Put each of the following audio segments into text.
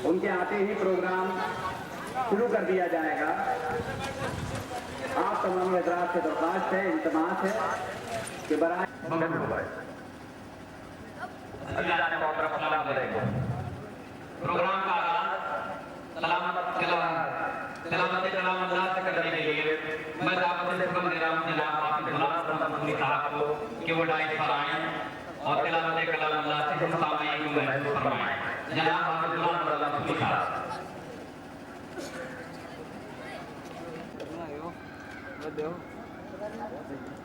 उनके आते ही प्रोग्राम शुरू कर दिया जाएगा। आप तमाम हजरात से दरख्वास्त है, इंतमास है कि बराए प्रोग्राम का सलामत कलाम अल्लाह से करने के लिए मैं दावत से हुक्म दे रहा हूं जनाब हाफिज गुलाम रसूली साहब को कि वो डाइस पर आएं और तिलावत कलाम अल्लाह से सामईन को महसूस फरमाएं। जनाब हाफिज गुलाम रसूली साहब।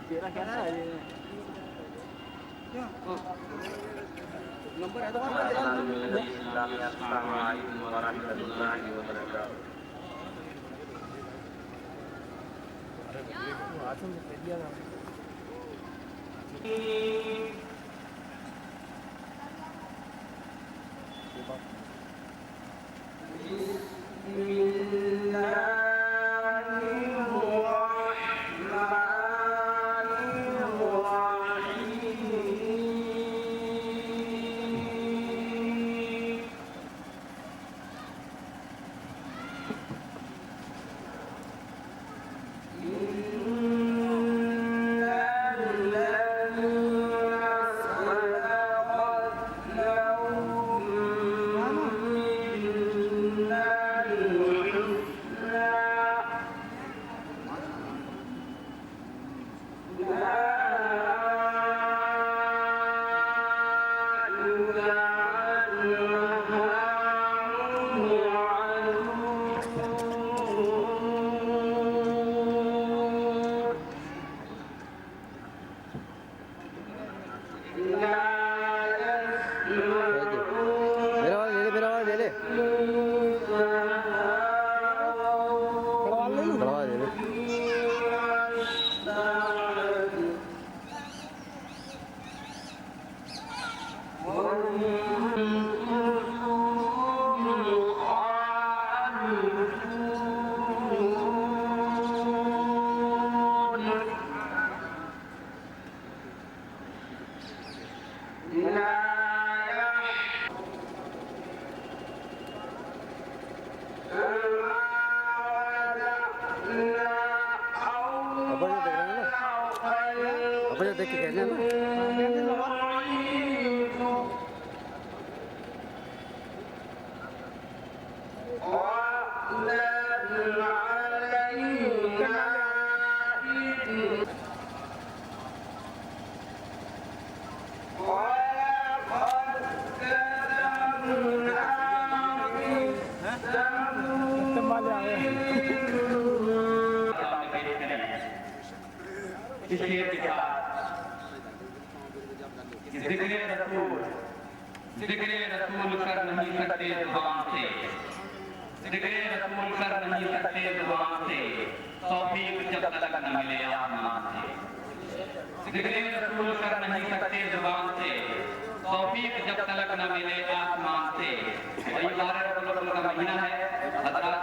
तेरा क्या है ये नंबर है तुम्हारा? अस्सलाम वालेकुम व रहमतुल्लाहि व बरकातहू। आसम से दिया था देख के कहना जिक्र रसूल कर नहीं सकते जुबान से, जिक्र रसूल कर नहीं सकते जुबान से, तौफीक जब तक न मिले आसमान से। जिक्र रसूल कर नहीं सकते जुबान से, तौफीक जब तक न मिले आसमान से। वही रसूल का महीना है हज़रत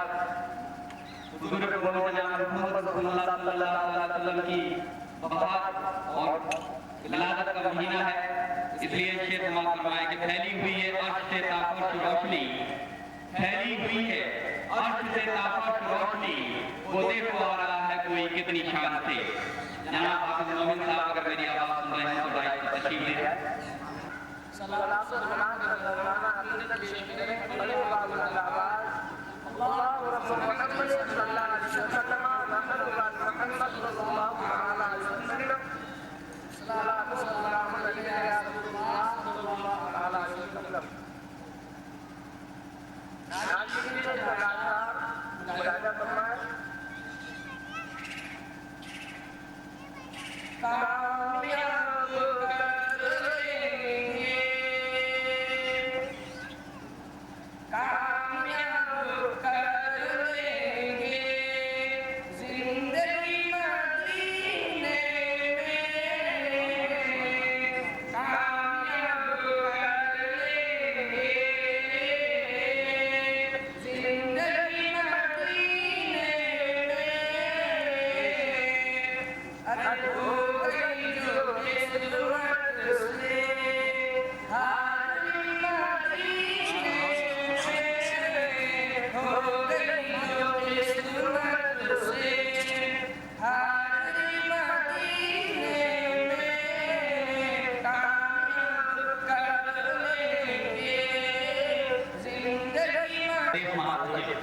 हुज़ूर मोहम्मद सल्लल्लाहु अलैहि वसल्लम की वफ़ात और विलादत का महीना है। इसलिए शेर फरमाया कि फैली हुई है अर्श से ताक़त रोशनी, फैली हुई है अर्श से ताक़त रोशनी, वो देखो आ रहा है कोई कितनी शान से। जनाब हाफिज मोमिन साहब अगर मेरी आवाज़ सुन रहे हैं तो राइट तशरीफ ले आए। देश महासचिव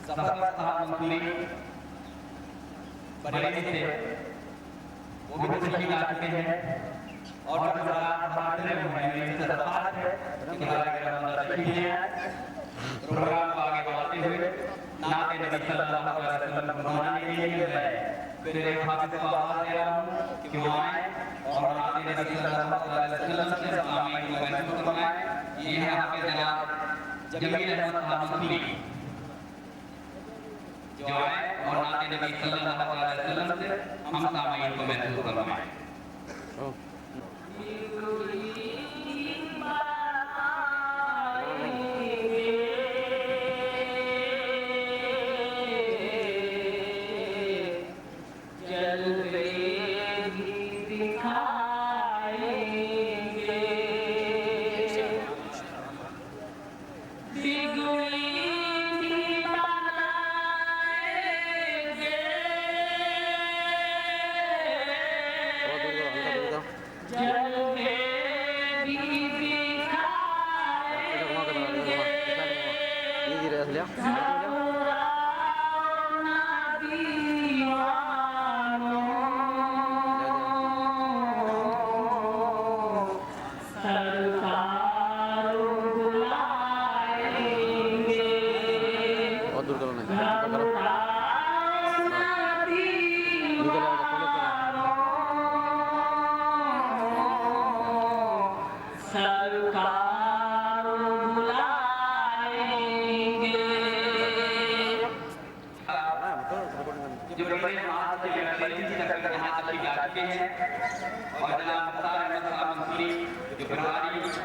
सफर साहब मंसूरी बरेली से वो भी तशरीफ ला चुके हैं और हमारे में दरख्वास्त है कि प्रोग्राम को आगे बढ़ाते हुए नाते नबी सल्लल्लाहु अलैहि वसल्लम को मनाने के लिए मैं फिर एक हाफिज को आवाज दे रहा हूँ कि वो आए और नाते नबी सल्लल्लाहु अलैहि वसल्लम से सलामी को महसूस करवाएं। ये है हाफिज जनाब जमील अहमद साहब मंसूरी जो आए और नाते नबी सल्लल्लाहु अलैहि वसल्लम से हम सामाईन को महसूस करवाएं।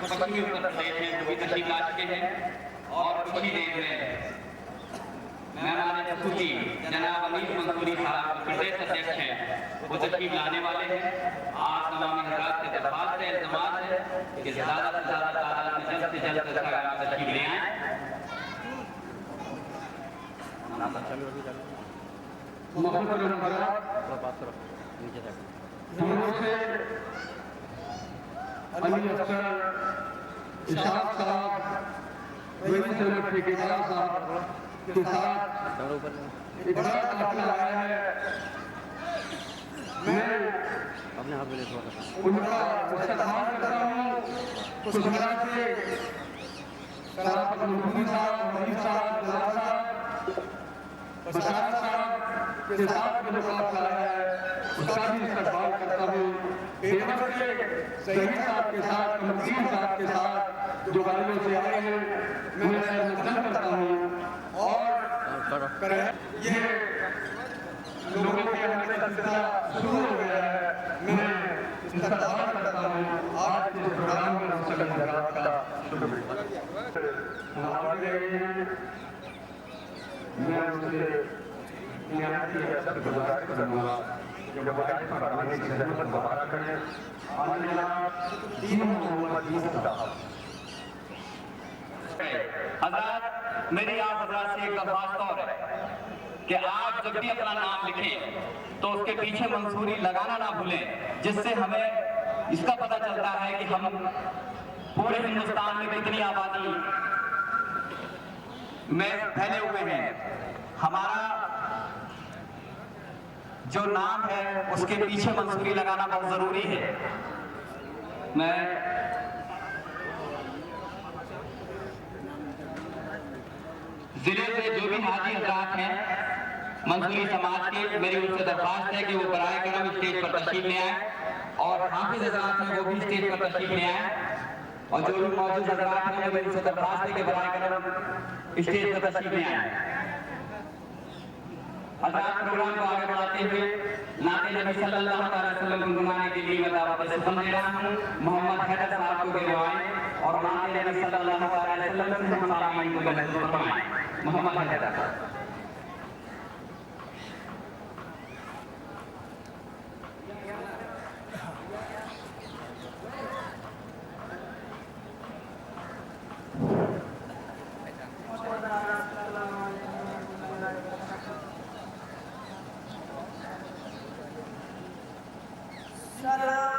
पश्चिमी उत्तर प्रदेश में वो भी तशरीफ ला चुके हैं और कुछ ही देर में मेहमान खसूसी जनाब अमीर मंसूरी साहब प्रदेश अध्यक्ष हैं वो तशरीफ लाने वाले हैं। आप तमाम हजरात से दरख्वास्त है, इल्तिमास है कि ज़्यादा से ज़्यादा तादाद में जल्द से जल्द तशरीफ ले आएं। अली अफसर इशाक साहब ठेकेदार साहब के साथ एक बड़ा काफिला आया है। मैं उनका इस्तेमाल करता हूँ कुछ से सराफत मंसूरी साहब, मरीज साहब, जलाल साहब, बशार साहब के साथ जो काफिला आया है उसका भी इस्तेमाल करता हूँ। देवर से सही साहब के साथ, कमतीन साहब के साथ जो गाड़ियों से आए हैं मैं नजर करता हूँ और ये लोगों के आने का सिलसिला शुरू हो गया है। मैं इस्तेमाल करता हूँ आज के प्रोग्राम में सभी हज़रात का शुक्रिया। मैं उनसे निहायती गुजारिश करूँगा जो बताए फरमाने की ज़रूरत दोबारा करें। हज़रात, मेरी आप हज़रात से एक दरख्वास्त और है कि आप जब भी अपना नाम लिखें तो उसके पीछे मंसूरी लगाना ना भूलें, जिससे हमें इसका पता चलता है कि हम पूरे हिंदुस्तान में कितनी आबादी में फैले हुए हैं। हमारा जो नाम है उसके पीछे मंसूरी लगाना बहुत जरूरी है। मैं जिले से जो भी हाजी हजरात हैं मंसूरी समाज के, मेरी उनसे दरख्वास्त है कि वो बराए करम स्टेज पर तशरीफ ले आए और हाफिज हजरात हैं वो भी स्टेज पर तशरीफ ले आए और जो भी मौजूद हजरात हैं मेरी उनसे दरख्वास्त है कि बराए करम स्टेज पर तशरीफ ले आए। हज़रात, प्रोग्राम को आगे बढ़ाते हुए नाते नबी सल्लल्लाहु अलैहि वसल्लम को गुनगुनाने के लिए मैं दावत सुखम दे रहा हूँ। मोहम्मद हैदर साहब को गिरवाएं और नाते नबी सल्लल्लाहु अलैहि वसल्लम से हम सामाईन को महसूस करवाएं। मोहम्मद हैदर सलाम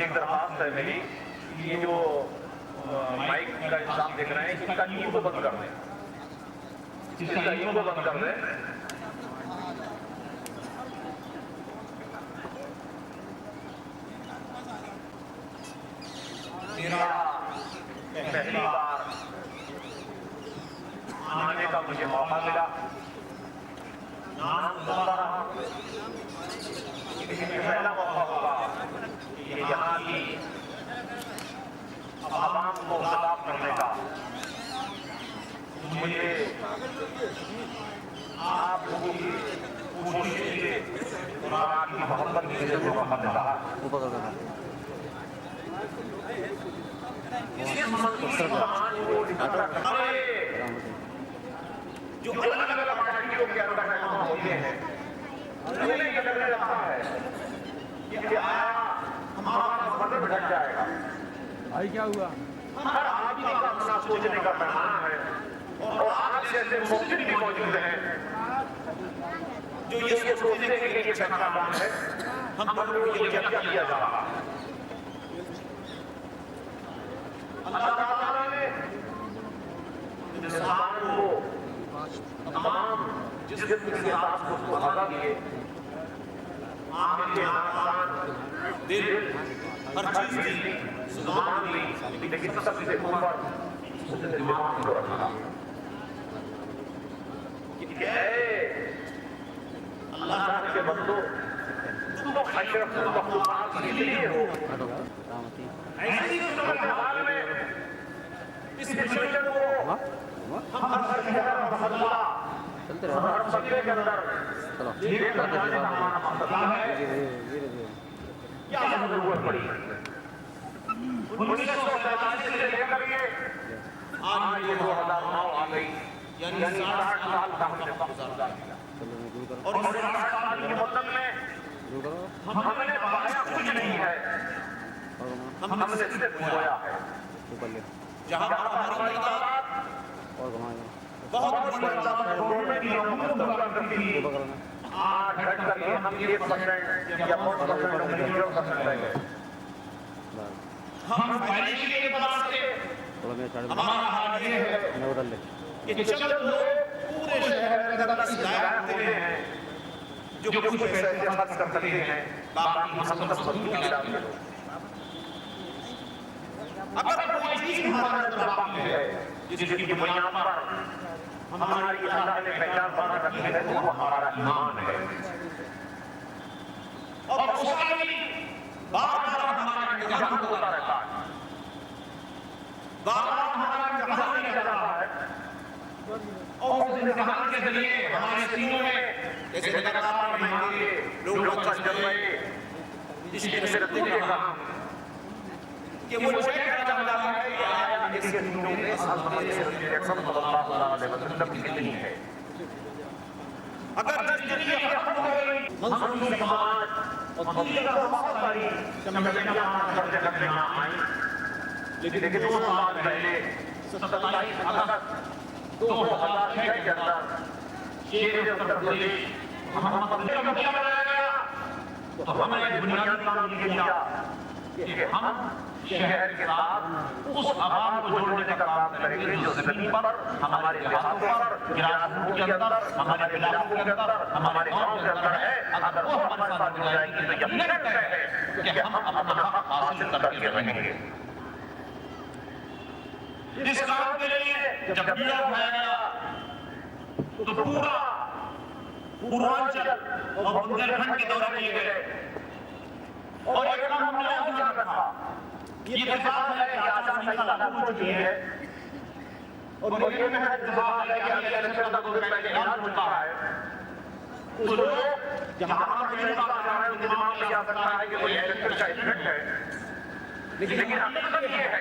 एक दरखास्त है मेरी, ये जो माइक का इंतजाम देख रहे हैं इसका ईओ को बंद कर दें, इसका ईओ को बंद कर दें। मेरा पहली बार आने का मुझे मौका मिला, नाम सुनता रहा, पहला मौका होगा कि यहाँ की आवाम को खिताब करने का। मुझे आप लोगों की कोशिश से और आपकी मोहब्बत से जो मौका मिला, जो अलग अलग पार्टियों के अंदर होते हैं उन्हें ये लगने लगता है कि आया हमारा बदल भटक जाएगा। भाई क्या हुआ? हर आदमी का अपना सोचने का पैमाना है और आज जैसे मुफ्ती भी मौजूद हैं जो ये सोचने के लिए अच्छा काम है, हम लोगों को ये क्या किया जा रहा है। अल्लाह ताला ने इंसान को तमाम जिस्म के साथ को अदा किए, आंखें, नाक, दिल, हर चीज दी, जुबान दी, लेकिन सबसे ऊपर उसने दिमाग को रखा। अल्लाह के बंदो, तुम तो अशरफुल मखलूकात के लिए हो। ऐसी सूरत हाल में इस मिशन को हम हर शहर और मोहल्ला, हर मसले के अंदर लेकर जाने का हमारा मकसद है। क्या जरूरत पड़ी? 1947 से लेकर के आज ये 2009 आ गई, यानी 60 साल का हमने वक्त गुजार दिया। और इस 60 साल के मुद्दत में हमने पाया कुछ नहीं है, हमने सिर्फ खोया है। जहाँ हमारी तादाद बहुत बड़ी गवर्नमेंट की हुकूमत हुआ करती थी, आज घट करके हम 1% या 5% नहीं 0% रह गए। हम फाइनेंशियल एतबार से हमारा हाल ये है कि चंद लोग पूरे शहर के अंदर शिकायत देते हैं जो कुछ पैसे खर्च कर सकते हैं, बाकी हम सब मजदूर डालते हैं। अगर कोई चीज हमारे दबाव में है जिसकी बुनियाद पर हमारी अल्लाह ने पहचान बना रखी है, तो वो हमारा ईमान है। और उसका भी बार-बार हमारा इम्तिहान होता रहता है, बार-बार हमारा इम्तिहान लिया जाता है और उस इम्तिहान के जरिए हमारे सीनों में जैसे लगातार बीमारी लोग कष्ट कर रहे, इसके नतीजे का कि वो चेक करना चाहता है कि आया इसके सीनों में हमारे सल्लल्लाहु अलैहि वसल्लम की कितनी है। अगर नजरिया खत्म हो गई, मजलूम समाज और दुनिया का बहुत सारी समस्याएं हर जगह में ना आई, लेकिन 2 साल पहले 27 अगस्त 2006 के अंदर शेर उत्तर प्रदेश बनाया गया तो हमें बुनियादी काम ये किया कि हम शहर के साथ उस आवाम को जोड़ने का काम करेंगे जो जमीन पर हमारे देहातों पर गिरासों के अंदर हमारे इलाकों के अंदर हमारे गांव के अंदर है। अगर वो हमारे साथ जुड़ जाएगी तो यकीन है कि हम अपना हक हासिल करके रहेंगे। इस काम के लिए जब बीड़ा उठाया गया तो पूरा पूर्वांचल और बुंदेलखंड के दौरे किए गए और एक काम हमने और ध्यान रखा, ये इत्तेफाक है कि आचार संहिता लागू हो चुकी है और ये में है इत्तेफाक है कि अगले इलेक्शन का 2 दिन पहले ऐलान हो चुका है। तो लोग जहां पर भी बात कर रहे हैं उनके दिमाग में आ सकता है कि कोई इलेक्शन का इफेक्ट है, लेकिन हकीकत ये है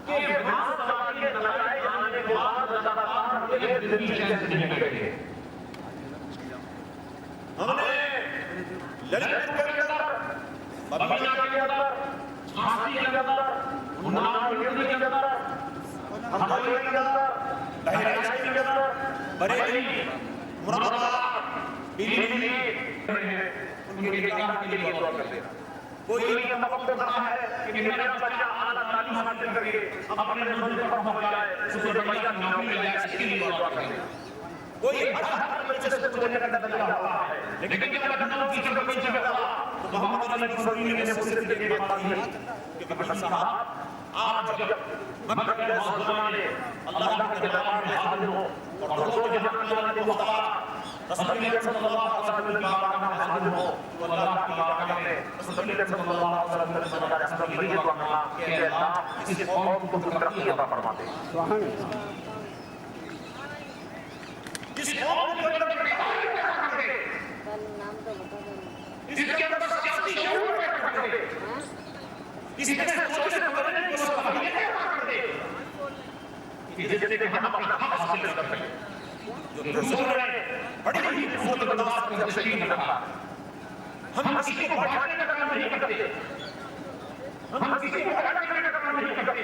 कि विधानसभा के लगाए जाने के बाद लगातार एक दिन की चैन से नहीं गई है। हमने ललितपुर के अंदर, बबीना के अंदर, झांसी के अंदर, उन्नाव के अंदर, हरदोई के अंदर, बहराइच के अंदर, बरेली, मुरादाबाद, पीलीभीत उनके काम के लिए दुआ करते हैं। कोई ये मकसद रहा है कि मेरा बच्चा आला तालीम हासिल करके अपने मंजिल पर पहुंच जाए, उसे बढ़िया नौकरी मिल जाए, इसके लिए दुआ करते हैं। कोई हर बच्चे से कुछ लेकर के लगा हुआ है, लेकिन जब लखनऊ की जगह कोई जगह हुआ तो मोहम्मद अली फरीद ने मुझसे के बात की है कि बच्चा साहब आप जब मक्का के मौजूदा में अल्लाह के दरबार में हाजिर हो और दो जहां वाले मुस्तफा रसूल सल्लल्लाहु अलैहि वसल्लम की बारगाह में हाजिर हो तो अल्लाह की बारगाह में रसूल सल्लल्लाहु अलैहि वसल्लम की दुआ मांगा कि अल्लाह इस कौम को तरक्की अता फरमा दे। सुभान अल्लाह। इस कौम के अंदर इसके अंदर सियासी शऊर पैदा कर दे, इसके सोचने समझने की सलाहियत पैदा कर दे कि जिससे हम अपना हक हासिल कर सकें। जो रसूल ने बड़ी ही खूबसूरत अंदाज में तशरीह रखा, हम किसी को बढ़ाने का काम नहीं करते, हम किसी को बढ़ाने का काम नहीं करते,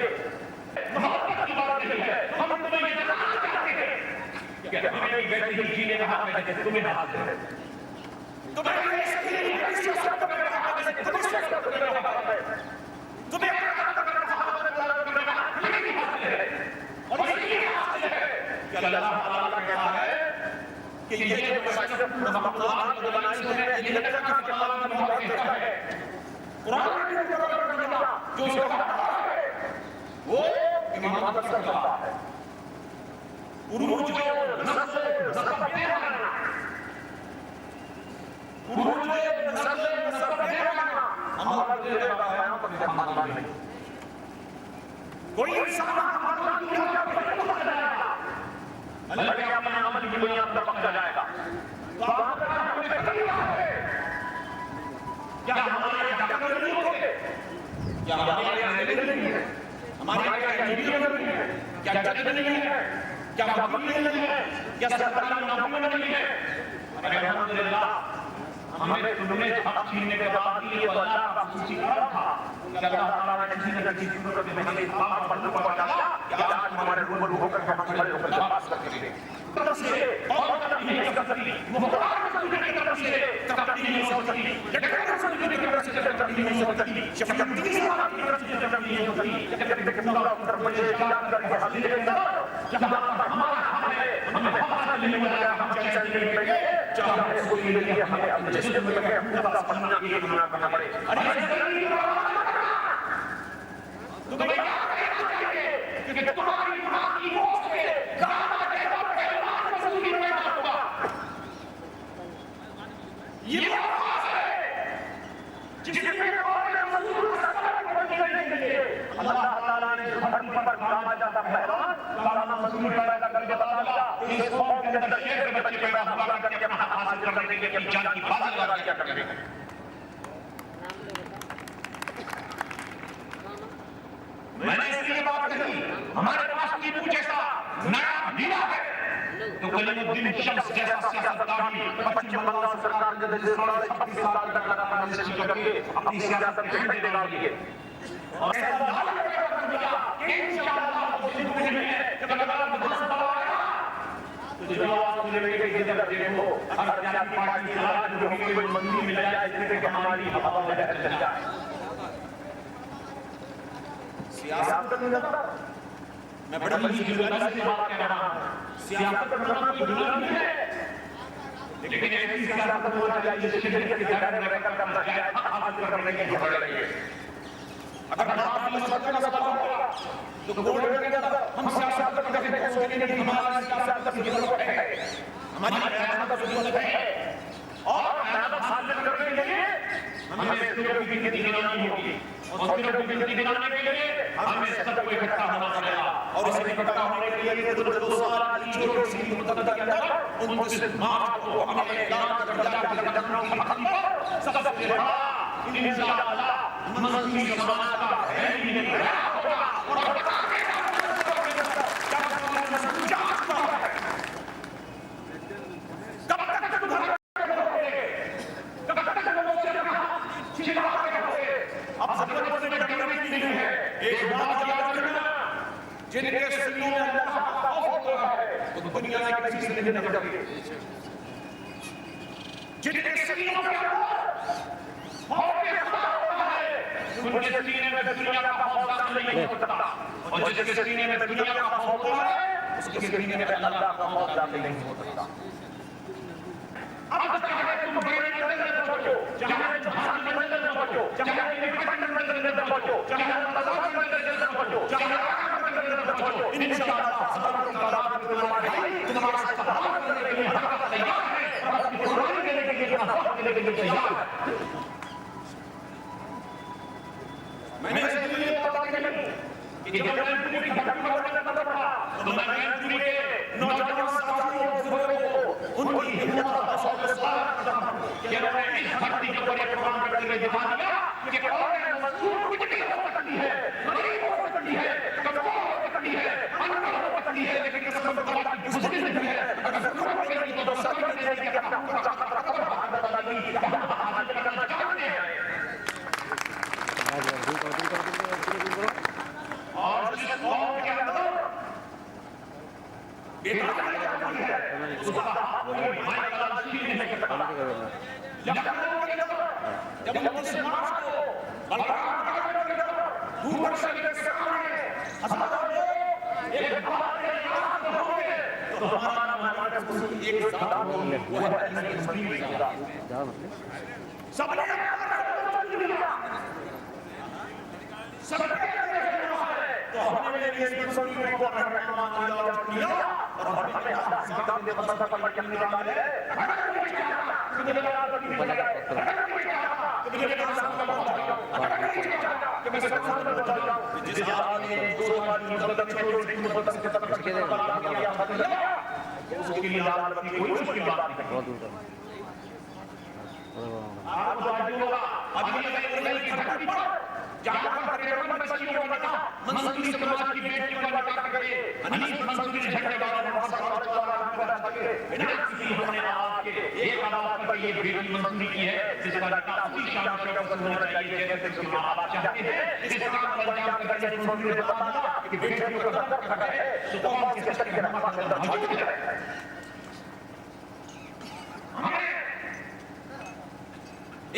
मोहब्बत की बात नहीं है। हम तुम्हें ये बताना चाहते हैं कि तुम्हें वैसे ही जीने का हक है जैसे तुम्हें हासिल है। तुम्हें ऐसे ही किसी से तुम्हें हक है, तुम्हें से तुम्हें हक है, तुम्हें नहीं हासिल है। और ये हासिल है कि अल्लाह ताला कहता है कि ये जो मशरफ मखलूकात को बनाई है ये अल्लाह का कलाम मोहब्बत देता है। कुरान के अंदर जो कहा है वो इमामत करता है। उरूज नस्ल नसब बेमाना, उरूज नस्ल नसब बेमाना हमारा दिल का बयान पर खानदान नहीं। कोई इंसान खानदान की वजह से पकड़ जाएगा, अल्लाह के अपने अमल की बुनियाद पर पकड़ा जाएगा। तो आप हमें तकलीफ है क्या हमारे डॉक्टर नहीं होंगे, क्या हमारे एमएलए नहीं है, हमारे क्या इंजीनियर नहीं है, क्या जज नहीं है, क्या वकील नहीं है, क्या सरकारी नौकरी नहीं है। अल्हम्दुलिल्लाह हमें तुमने हक छीनने के बाद ये तो अल्लाह का खुशी कर था कि अल्लाह ताला ने किसी न किसी सूरत में हमें बात पर पहुंचा दिया कि आज हमारे रूबरू होकर के हम खड़े होकर बात करते हैं। तरफ से और तरफ नहीं हो सकती, मुख्तार रसूल की तरफ से तरक्की नहीं हो सकती, लेकिन रसूल की तरफ से तरक्की नहीं हो सकती, शफीउद्दीन की तरफ से तरक्की नहीं हो सकती। जब पूरा उत्तर प्रदेश याद करके हाजिर के अंदर जहां पर हमारा हक है, हमें हक नहीं मिला, हम कैसे नहीं मिलेंगे, चाहे कोई लिए हमें अपने जिस्म में लगे अपना पन्ना एक गुना करना पड़े। अरे तुम्हें याद रखना चाहिए कि तुम्हारी मां की गोद से गाना कहता पहलवान रसूल की पैदा होगा। ये आवाज है जिसमें और रसूल सल्लल्लाहु अलैहि वसल्लम अल्लाह ताला ने धरती पर गाना जाता पहलवान गाना रसूल पैदा करके बता दिया इस कौम के अंदर शेर के बच्चे पैदा होगा करके अपना हक हासिल करने के लिए जान की बाजी लगा क्या करेंगे। मैंने इसलिए बात कही, हमारे पास टीपू जैसा नया हीरा है तो कलीमुद्दीन शम्स जैसा सियासतदान पश्चिम बंगाल सरकार ने 36 साल तक लगातार कोशिश करके अपनी सियासत में डंडे डाल दिए और ऐसा दावा कर दिया कि इंशाअल्लाह जिंदगी में जब लगातार विधानसभा आएगा तो जो आप सुन रहे हैं इधर देखो, अगर जाति पार्टी चला जो कोई मंदी मिल जाए इससे कि हमारी हवा में चल जाए। सियासत में मैं बड़ा ईमानदारी से बात कर रहा हूं, सियासत करना कोई गुनाह नहीं है, लेकिन ऐसी सियासत होना चाहिए जिससे के घर में रहकर करना चाहिए हासिल करने की बढ़ रही है। अगर आप मसलत का सवाल होगा तो बोल रहे हैं हम सियासत करते हैं, सोचेंगे कि हमारी सियासत की जरूरत है, हमारी क़यादत की जरूरत है, और क़यादत हासिल करने के लिए हमें सिरों की गिनती गिनानी होगी, और सिरों की गिनती गिनाने के लिए हमें सबको इकट्ठा होना पड़ेगा, और इसे इकट्ठा होने के लिए तो 2 साल की जो सी मुद्दत के अंदर 29 मार्च को हमें ऐलान कर दिया कि लखनऊ की धरती पर सबसे बड़ा इंशाअल्लाह मजहबी समाज का रैली होगा, और जिनके सीनों में अल्लाह का खौफ होता है तो दुनिया में किसी से नहीं डरते, जिनके सीनों में खौफ होता है उनके सीने में दुनिया का खौफ नहीं होता, और जिसके सीने में दुनिया का खौफ होता है उसके सीने में अल्लाह का खौफ नहीं होता। अब चाहे तुम बड़े मंदिर में पहुंचो, चाहे झांसी के मंदिर में पहुंचो, चाहे इंडिपेंडेंट मंदिर में पहुंचो, चाहे आजाद मंदिर में पहुंचो, चाहे इंशाअल्लाह हज़ारों की तादाद में तुम्हारा इस्तेमाल करने के लिए तैयार है, और अपनी कुर्बानी देने के लिए देने के लिए तैयार है। मैंने इसलिए बता दिया कि जब मैंने की धरती पर करना पड़ा तो मैं मैनपुरी के नौजवान साथियों और बुजुर्गों को उनकी हिम्मत और हौसले से सलाम करता हूं कि उन्होंने इस धरती के ऊपर एक प्रोग्राम करते हुए दिखा दिया कि कौन मजदूर कुछ नहीं हो सकती है, गरीब हो सकती है, कमजोर हो सकती है, अनपढ़ हो सकती है, लेकिन किस्मत को बड़ा गुजरी नहीं है। अगर जरूरत पड़ेगी तो सभी देने की अपना हासिल करना चाहते हैं, और जिस कौम के अंदर बेटा है उसका कोई माय तलाशी नहीं कर सकता। लखनऊ के अंदर जब 29 मार्च को बलरामपुर के अंदर दूरदर्शन के सामने हजारों लोग एक बात के याद होंगे तो हमारा हमारे एक साथ होंगे, वो है नहीं समझिएगा सबने सबने तो हमने ये सुनने को किया और हमें अल्लाह की किताब में बता कर करने वाले हैं। जिस आदमी ने 2 साल की मुद्दत उसके लिए लाल बत्ती कोई मुश्किल बात नहीं है। आपको आज होगा अभी की धरती पर जहां पर तकरीबन बच्चियों को बता मंसूरी समाज की बेटियों को बता करे अनीस मंसूरी झगड़े वाला ने बहुत सारा नाम बता सके बिना किसी हमने आवाज के एक आवाज पर ये बेटी मंसूरी की है जिसका निकाह उसी शाम से होना चाहिए जैसे कि आवाज चाहते हैं। इस काम पर जान करके मंसूरी ने बताया कि बेटियों को कदर करना है तो कौन किस तरीके से हमारे अंदर मौजूद है।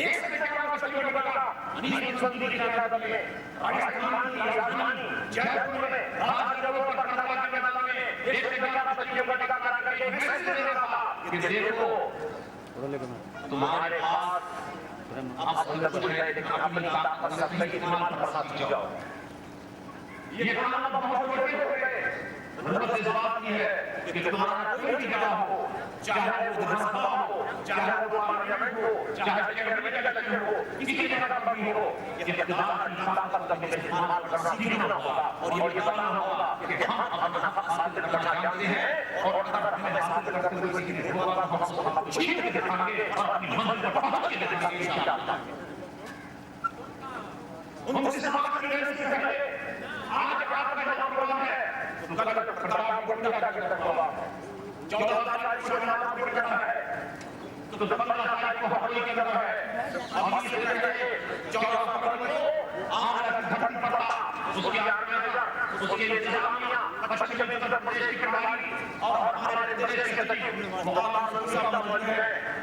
एक सेकंड का बच्चियों ने बताया अनीस मंसूरी की आजादी में राजस्थान की राजधानी जयपुर में राजगढ़ पर खंडवा के मैदान में एक सेकंड का बच्चियों को निकाल कर करके मैसेज दे रहा था कि देखो तुम्हारे पास आप सब कुछ है लेकिन अपनी ताकत का सही इस्तेमाल करना सीख जाओ। ये गाना बहुत छोटे हो गए जरूरत इस बात की है कि तुम्हारा कोई भी जगह हो, चाहे वो विधानसभा हो, चाहे वो पार्लियामेंट हो, चाहे कैबिनेट का लेवल हो, किसी जगह पर भी हो, ये इक़्तिदार की ताकत का इस्तेमाल करना सीखना होगा और ये बताना होगा कि हम अपना हक हासिल करना चाहते हैं और अगर हमें हासिल करते हुए किसी भी होगा तो हम छीन के दिखाएंगे और अपनी मंजिल पर पहुंच के दिखाएंगे इंशाअल्लाह। उनसे समाज के लिए से पहले आज आपका नाम बोला है कल प्रतापगढ़ में क्या करता होगा 14 तारीख को नागपुर करना है तो 15 तारीख को हरदोई करना है। अभी से पहले 14 फरवरी को आगरा की धरती पर उसके आर्मी उसके इंतजामिया पश्चिम उत्तर प्रदेश की प्रणाली और हमारे देश के मुकम्मल सुरक्षा मौजूद है।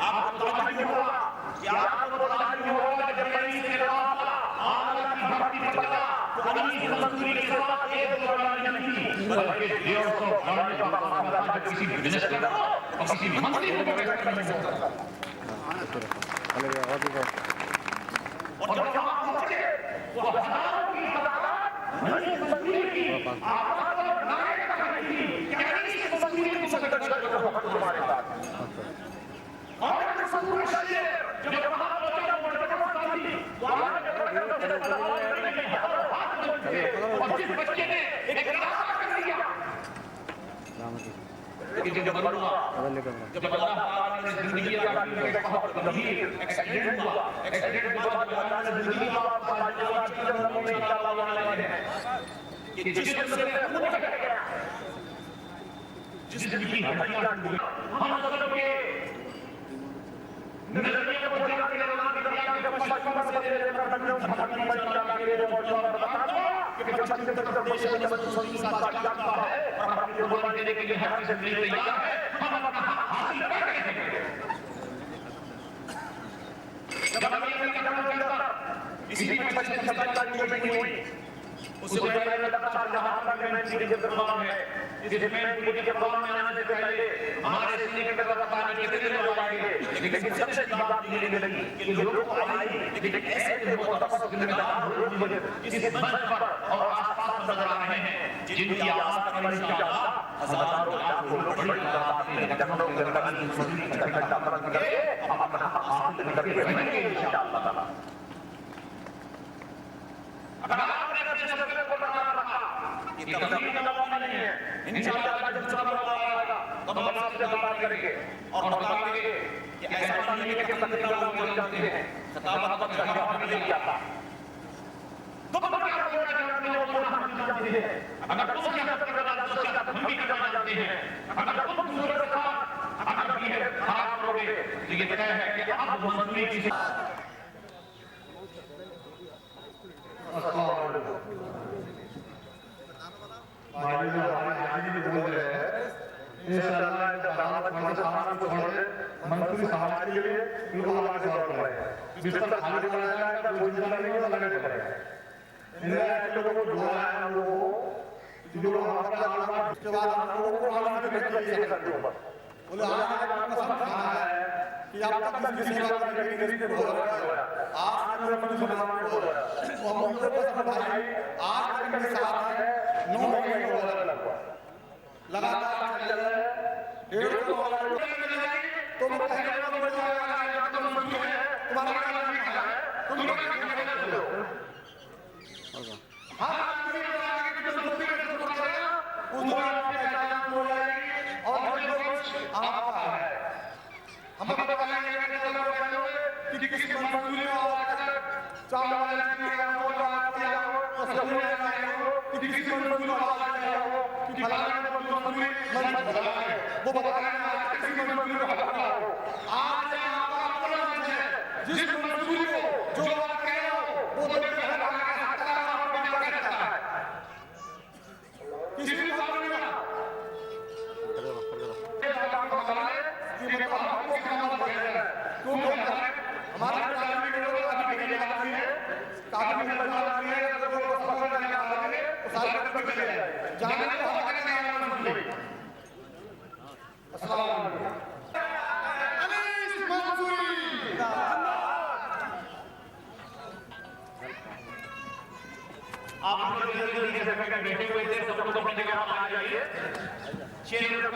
आपको पता नहीं होगा कि आपको पता नहीं होगा जब कहीं से खिलाफ आला की भर्ती पड़ा तो अली मंसूरी के साथ एक लड़ाई नहीं बल्कि 150 लड़ाई का मामला था। किसी बिजनेस कर रहा और किसी मंत्री को बैठ कर नहीं सकता। और जब वहां पहुंचे तो हजारों की तादाद अली मंसूरी की आवाज और नारे का नहीं क्या अली मंसूरी को सकता तुम्हारे साथ और मंसूरी का ये जब वहां पहुंचा वो जबरदस्ती वहां जबरदस्ती करने के हाथ बोलते और जिस बच्चे ने एक रास्ता कर दिया लेकिन जब अल्लाह ताला ने जिंदगी का बहुत गंभीर एक्सीडेंट हुआ। एक्सीडेंट के बाद अल्लाह ने जिंदगी का नमूने डाला वाले हैं कि जिसम से खून बह गया, जिसम की हड्डियां टूट गई। हम सबके नजरिए को जाके अल्लाह की दया के बचपन से तेरे प्रकटों भक्ति में डाला के मौजूद बता दो कि बचपन से प्रदेश में मंसूरी का ताकत है और हम कुर्बानी देने के लिए हर से तैयार है। हम अपना हासिल करेंगे। जब हम ये कदम करता इसी में 75 की मीटिंग हुई उस समय मैंने लगातार कहा था कि मैं सीधे प्रोग्राम है जिसमें मुझे के प्रोग्राम में आने से पहले हमारे सीने के तरफ पानी कितने लोग आएंगे। लेकिन सबसे बड़ी बात ये लगी कि लोगों को आई लेकिन ऐसे मुतफिक जिम्मेदार लोग मुझे इस मंच पर और आसपास नजर आ रहे हैं जिनकी आवाज पर इंशाअल्लाह हजारों लाखों बड़ी तादाद में जन्नतों के अंदर मुस्लिम इकट्ठा करके अपना हासिल करके रहेंगे इंशाअल्लाह ताला। अगर आपने अपने सफर को बना रखा कि कभी का मौका नहीं है इंशाअल्लाह जब सफर आएगा तो हम आपसे बात करेंगे और बताएंगे कि ऐसा नहीं है कि तकरीर लोग बोल जाते हैं खिताबत का जवाब नहीं आता तो क्या बोलना चाहते हो वो हम जानते हैं। अगर तुम क्या करना चाहते हो हम भी करना चाहते हैं। अगर तुम सूरत का अगर भी खराब करोगे तो ये तय है कि आप मंसूरी की मंसूरी समाज के लिए इनको आगे बढ़ रहे हैं। बिस्तर खाली बनाया है तो कोई जिंदा नहीं लगाने पड़ेगा। इन्हें ऐसे लोगों को जोड़ा है हम लोगों को जो लोग हमारे आलमा उसके बाद हम लोगों को आलमा में भेज दिया करते ऊपर बोले आज आपका सब कहा है कि आप तक किसी बात में कहीं गरीब को बोल रहा है आज मैं मुसलमान को बोल रहा है वो हम लोग को सब भाई आज तक मेरे साथ है 9 महीने हो गए लगातार चल रहा है 1.5 तो मैं कहने को बोल रहा है या तो मंजूर है तुम्हारा काम नहीं है तुम लोग क्या करते हो हां आदमी को आगे की जो दूसरी में जो बोल रहा है उसको आपने पहचान बोल रहा है और लोग आपका है हम बताएंगे कि लोग कहेंगे कि किसी मंजूरी में आकर चावल वाले ने बोल रहा है तो सब लोग आएंगे कि किसी मंजूरी में आकर कि फलाने ने मंजूरी मंजूर बता है वो बता रहे हैं किसी मंजूरी में हटा हो आज आपका अपना मंच है जिस मंजूरी को जो आप कह रहे हो वो तो कहता है हटा और क्या कहता है किसी को मालूम नहीं ये बात को समझे कि मतलब हमको क्या पड़ रहा है क्योंकि हमारे आदमी के लोग अभी के लिए आदमी है काफी मिलने आदमी है अगर वो पकड़ करने आदमी है तो सारे करके चले जाए जाने को हटाने नहीं आना मंजूरी। अस्सलाम वालेकुम अनीस मंसूरी आप लोग जल्दी से बैठे हुए थे सब लोग अपनी जगह पर आ जाइए। 6 मिनट तक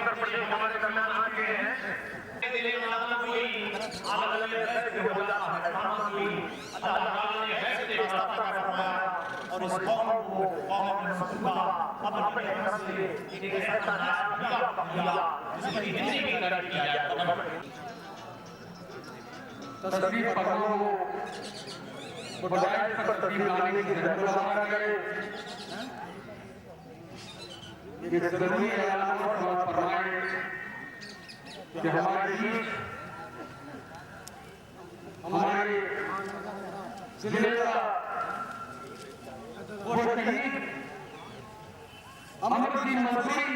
हमारे दरमियान आ गए हैं दिले वाला कोई आलम में है कि बोला है कोई अल्लाह ताला ने फैसले रास्ता फरमाया और इस कौम ने मसला अपने करम से एक ऐसा नाया किया जिसकी जिंदगी कर दिया तस्वीर पकड़ो बजाय पर तस्वीर लाने की जरूरत ना करे ये जरूरी ऐलान और फरमाए कि हमारे देश हमारे जिले का वो शहीद अमरुद्दीन मंसूरी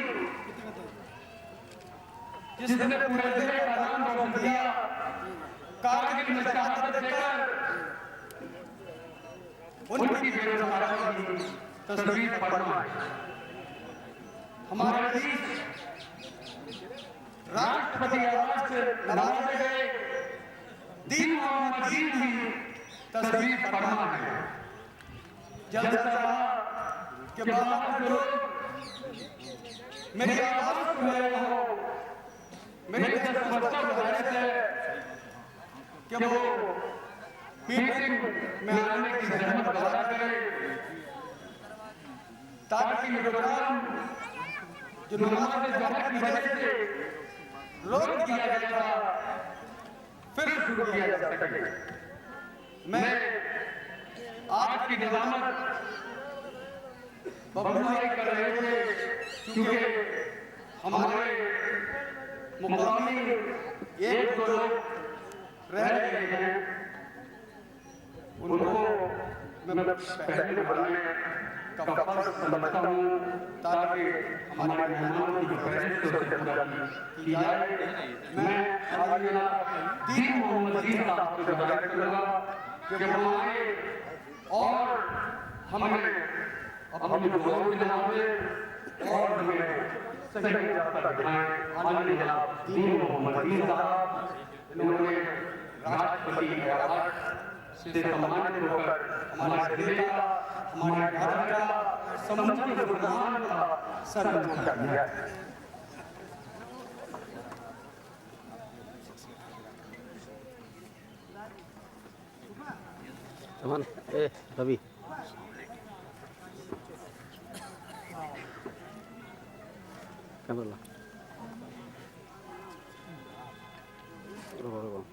जिसने पूरे देश का नाम रोशन किया, कारगिल में शहादत देकर उनकी बेरोजगारी की तस्वीर पढ़ना है। हमारे देश राष्ट्रपति आवाज से नवाजे गए दीन मोहम्मद दीन की तस्वीर पढ़ना है। जलसा रहा कि बाहर के लोग मेरी आवाज सुन रहे हो, मेरे समझता गुजारिश है कि वो मीटिंग में आने की जहमत गवारा करें, ताकि ये प्रोग्राम जो नमाज जमात की वजह से रोक दिया गया था फिर शुरू किया जा सके। मैं आपकी निजामत बबूलाई कर रहे थे क्योंकि हमारे मुकामी एक दो लोग रह गए हैं, उनको मैं पहले बनाने का फर्ज समझता हूँ ताकि हमारे मेहमानों की फहरिस्त से पूरा की जाए। मैं आज दीन मोहम्मद दीन साहब से गुजारिश करूँगा कि वो आए और हमें अपनी दुआओं में जनाबे और हमें सही रास्ता दिखाएं। आने जनाब दीन मोहम्मद दीन साहब, इन्होंने राष्ट्रपति अवार्ड से सम्मानित होकर हमारे जिले का, हमारे घर का, समूचे मुसलमान का सर ऊंचा किया। Aman, Rabi. Kamera lah. Ruko.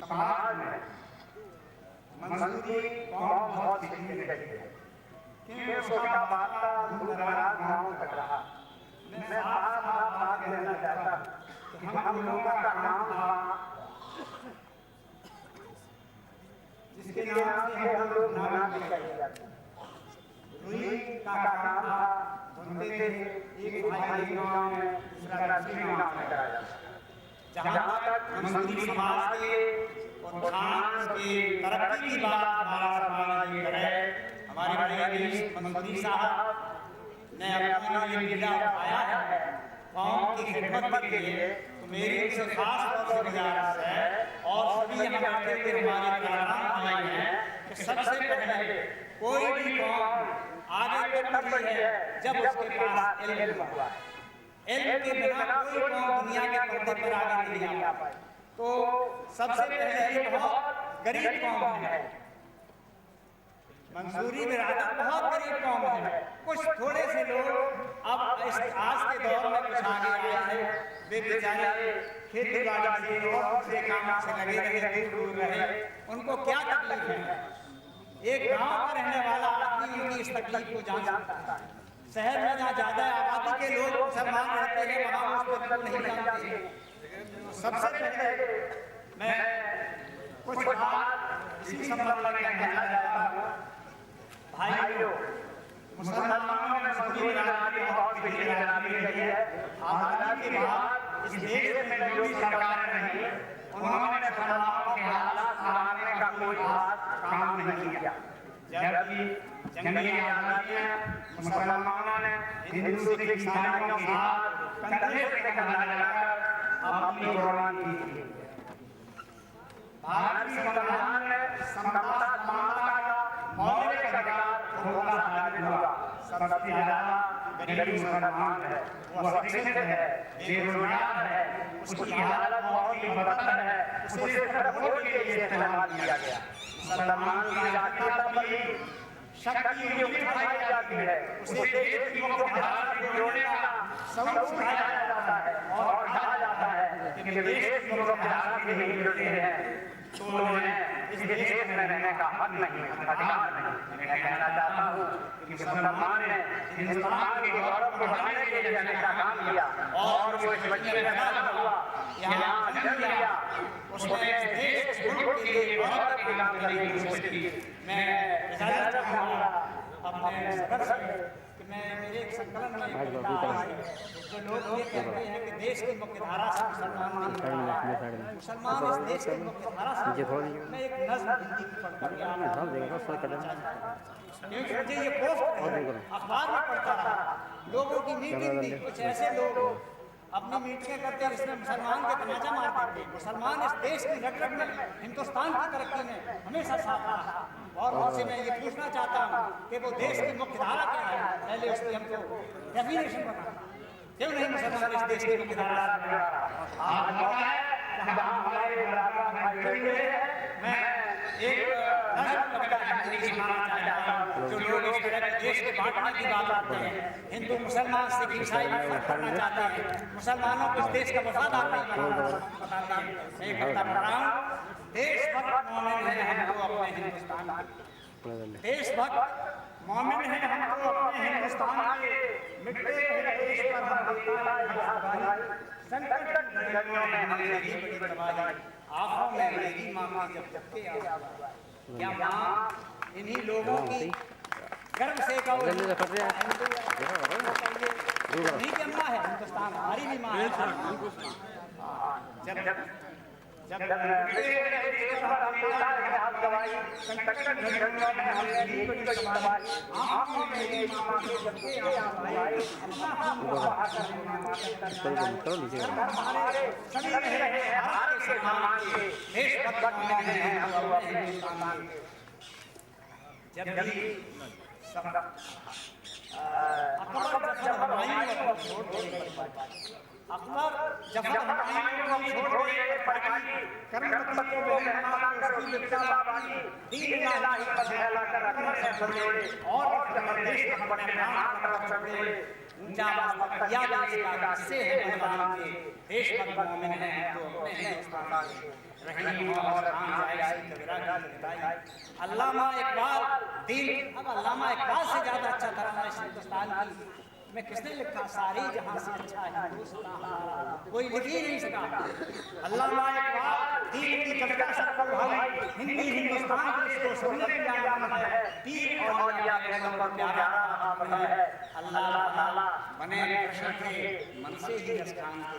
समाज में मंसूरी कौम बहुत सीखी गई है कि उसका वार्ता दूर-दराज गाँव तक रहा। मैं बात कहना चाहता कि हम लोगों का नाम था जिसके नाम से हम लोग नाम निकाले जाते। रुई का नाम था, सुनते थे एक भाई गाँव में दूसरा दूसरे गाँव में कराया जाता। जहाँ तक मंसूरी समाज के उत्थान की तरक्की की बात हमारा समाज ये करे, हमारे बड़े मंसूरी साहब ने अपना ये बीड़ा उठाया है कौम की खिदमत के लिए, तो मेरी इनसे खास तौर से गुजारिश है और सभी यहाँ बैठे हुए हमारे कराराम भाई हैं कि सबसे पहले कोई भी कौम आगे तब बढ़ी है जब उसके पास इल्म हुआ है। इल्म के बिना कोई कौम दुनिया के पर्दे पर आगे नहीं आ पाई। तो सबसे पहले ये बहुत गरीब कौम है, मंसूरी बिरादर बहुत गरीब कौम है। कुछ थोड़े से लोग अब इस आज के दौर में कुछ आगे आए हैं, वे बेचारे खेती बाड़ी से और दूसरे कामों से लगे रहे, दूर रहे, उनको क्या तकलीफ है। एक गांव का रहने वाला आदमी उनकी इस तकलीफ को जान सकता है। शहर में जहाँ ज्यादा आबादी के लोग मुसलमान रहते हैं वहाँ उस पर नहीं जानते। सबसे पहले मैं कुछ बात इसी संबंध में कहना चाहता हूँ। भाइयों, मुसलमानों में मंसूरी बिरादरी बहुत पिछड़ी बिरादरी रही है। आजादी के बाद इस देश में जो सरकारें रही, उन्होंने मुसलमानों के हालात सुधारने का कोई खास काम नहीं किया। जबकि जंगी आजादी में मुसलमानों ने हिंदू सिख ईसाइयों के साथ कंधे से कंधा लगाकर अपनी कुर्बानी दी थी। भारतीय संविधान में समता समानता का मौलिक अधिकार होना साबित हुआ। सबसे ज्यादा गरीब मुसलमान है, वो शिक्षित है, बेरोजगार है, उसकी हालत बहुत ही बदतर है, उसे सिर्फ वोट के लिए इस्तेमाल किया गया। मुसलमान की जातीय तबलीग शक्ति नियुक्त पाई जाती है, उसे देश की मुख्यधारा से जोड़ने का सबूत सिखाया जाता है और कहा जाता है कि देश की मुख्यधारा से नहीं जुड़े हैं तो उन्हें इस देश में रहने का हक नहीं, अधिकार नहीं। मैं कहना चाहता हूँ कि मुसलमान ने हिंदुस्तान के गौरव को बढ़ाने के लिए अनेक काम किया और वो इस बच्चे में पैदा हुआ, यहाँ जन्म लिया, उसने इस देश मुल्क के लिए बहुत काम करने की कोशिश की। मैं इजाजत चाहूँगा अपने सदर से कि मैं मेरे एक संकलन में एक कविता आई है। जो लोग ये कहते हैं कि देश की मुख्यधारा से मुसलमान नहीं, मुसलमान इस देश की मुख्यधारा से, मैं एक नज़्म हिंदी की पढ़कर क्योंकि मुझे ये पोस्ट अखबार में पढ़ता रहा, लोगों की मीटिंग थी, कुछ ऐसे लोग अपनी मीटिंग करते हैं जिसमें मुसलमान के तमाचा मार देते। मुसलमान इस देश की रट रट में, हिंदुस्तान की तरक्की में हमेशा साथ रहा। और उनसे मैं ये पूछना चाहता हूँ कि वो देश की मुख्य धारा क्या है, पहले उसकी हमको डेफिनेशन बता। क्यों नहीं मुसलमान इस देश की मुख्य धारा? मैं एक जो लोग इस तरह के देश के बांटने की बात करते हैं, हिंदू मुसलमान सिख ईसाई में फर्क करना चाहते हैं, मुसलमानों को इस देश का वफादार नहीं बनाते हैं। मैं कहता हूँ देशभक्त मोमिन है हमको अपने हिंदुस्तान के, देशभक्त मोमिन है हमको अपने हिंदुस्तान के, मिटते हुए देश पर हम संकट घड़ियों में हमने दी बड़ी तबाही, आंखों में मेरी माँ की जब जब के क्या माँ इन्हीं लोगों की गर्व से का नहीं कि अम्मा है, हिंदुस्तान हमारी भी माँ है। जब जब जब अकबर जफर हमायूं को छोड़ गए पटाई, कर्मवती को बेहमाना उसकी लिप्ताबाजी, दीन इलाही पर फैला कर अकबर से जोड़े और देश को अपने नाम तरफ चढ़े। ऊंचा मस्तक किया देश का किससे है बलवान के, देशभक्त मोमिन है तो अपने हिंदुस्तान के, रहीम और रहमान जायज़ कबीरा गाल बताई। अल्लामा इकबाल दीन, अब अल्लामा इकबाल से ज्यादा अच्छा तराना इस हिंदुस्तान की मैं किसने लिखा, सारी जहां से अच्छा है हिंदुस्तान, कोई लिख ही नहीं सका। अल्लामा इकबाल दीन की कविता सबको भाई, हिंदी हिंदुस्तान के इसको समझने की आमद है, पीर और औलिया पैगंबर प्यारा आमद है। अल्लाह ताला बने कृष्ण के मन से ही रसखान के,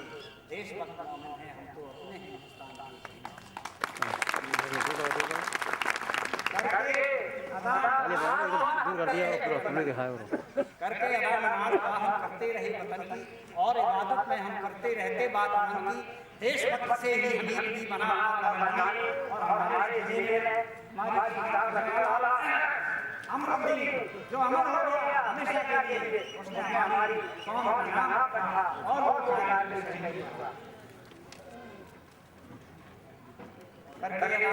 देशभक्त मोमिन है हमको अपने हिंदुस्तान करके अदा हम करते रहे वतन की, और इबादत में हम करते रहते बात मन की, देशभक्त से ही हमीद भी बना और हमारे जिले में जो अमर हो गया हमेशा के लिए, उसने हमारी कौम का नाम रखा और वो करके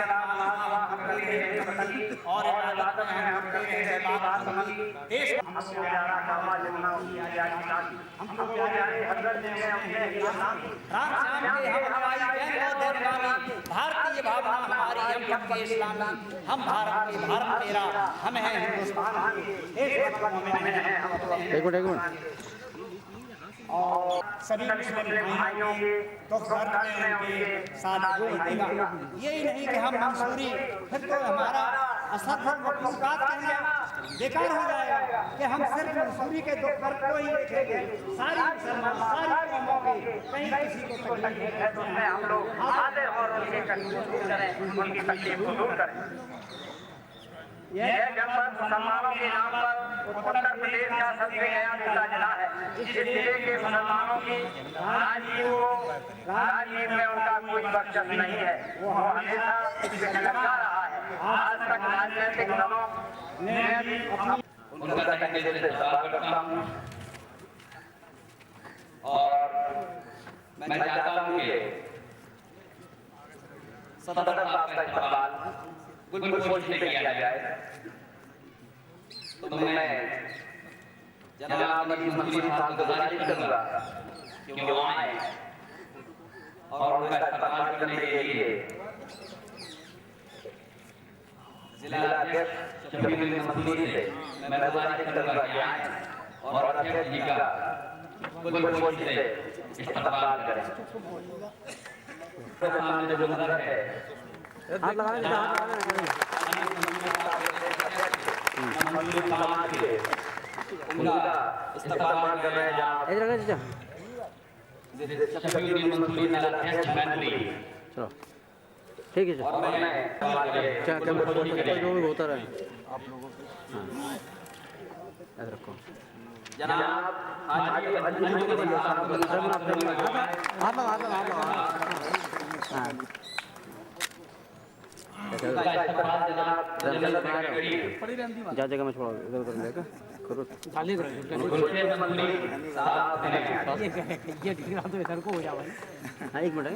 और इबादत में हम करते रहे बात मन की, देश हमको प्यारा कामा जन्ना किया जाए, हमको प्यारे हजरत ने अपने राम श्याम के हम हवाई जैन और देवगामी, भारतीय भावना हमारी हम सबके इस्लामी, हम भारत के भारत मेरा, हम हैं हिंदुस्तान के, देशभक्त मोमिन हैं हम। एक मिनट और सभी मुस्लिम भाइयों के दुख दर्द में उनके साथ कोई देगा। यही नहीं कि हम मंसूरी, फिर तो हमारा असर वक़्त कहना बेकार हो जाएगा कि हम सिर्फ मंसूरी के दुख दर्द को ही देखेंगे। सारी मुसलमान सारी कौमों के कहीं किसी को तकलीफ है तो उसमें हम लोग हाजिर और उनकी तकलीफ दूर करें, उनकी तकलीफ को दूर करें। यह जनपद मुसलमानों के नाम पर उत्तर प्रदेश का सबसे नया जिला जिला है। इस जिले के मुसलमानों की राजनीति में उनका कोई बख्शश नहीं है, वो हमेशा इससे लगा रहा है। आज तक राजनीतिक दलों ने उनका तहे दिल से स्वागत करता हूँ और मैं चाहता हूँ कि सदर साहब का इस्तेमाल कुछ सोच नहीं किया जाए, तो मैं जनाब मंत्री साहब को गुजारिश करूंगा कि वो आए और उनका इस्तेमाल करने के लिए जिला अध्यक्ष शफीउल मंसूरी से मैं गुजारिश करूंगा कि आए और अध्यक्ष जी का कुछ सोच से इस्तेमाल करें। सामने जो नजर है मुस्लिम समाज के उनका इस्तेमाल कर रहे हैं जनाब शफीउद्दीन मंसूरी अध्यक्ष मैनपुरी। चलो ठीक है और मैं क्या क्या जो भी होता रहे आप लोगों को याद रखो जनाब हाजी मंजूर साहब हाँ जा जगह में छोड़ो इधर उधर लेकर करो खाली करो ये दिखा तो इधर को हो जाओ हाँ एक मिनट